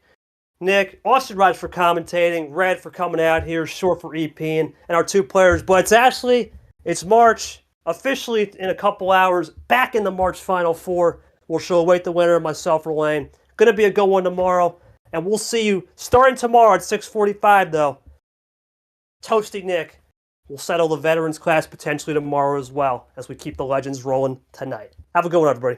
S1: Nick, Austin Rides for commentating, Red for coming out here, Short for EPing, and our 2 players. But it's Ashley. It's March. Officially in a couple hours. Back in the March Final 4. We'll await the winner, myself or Lane. Going to be a good one tomorrow. And we'll see you starting tomorrow at 6:45, though. Toasty Nick will settle the veterans class potentially tomorrow as well as we keep the legends rolling tonight. Have a good one, everybody.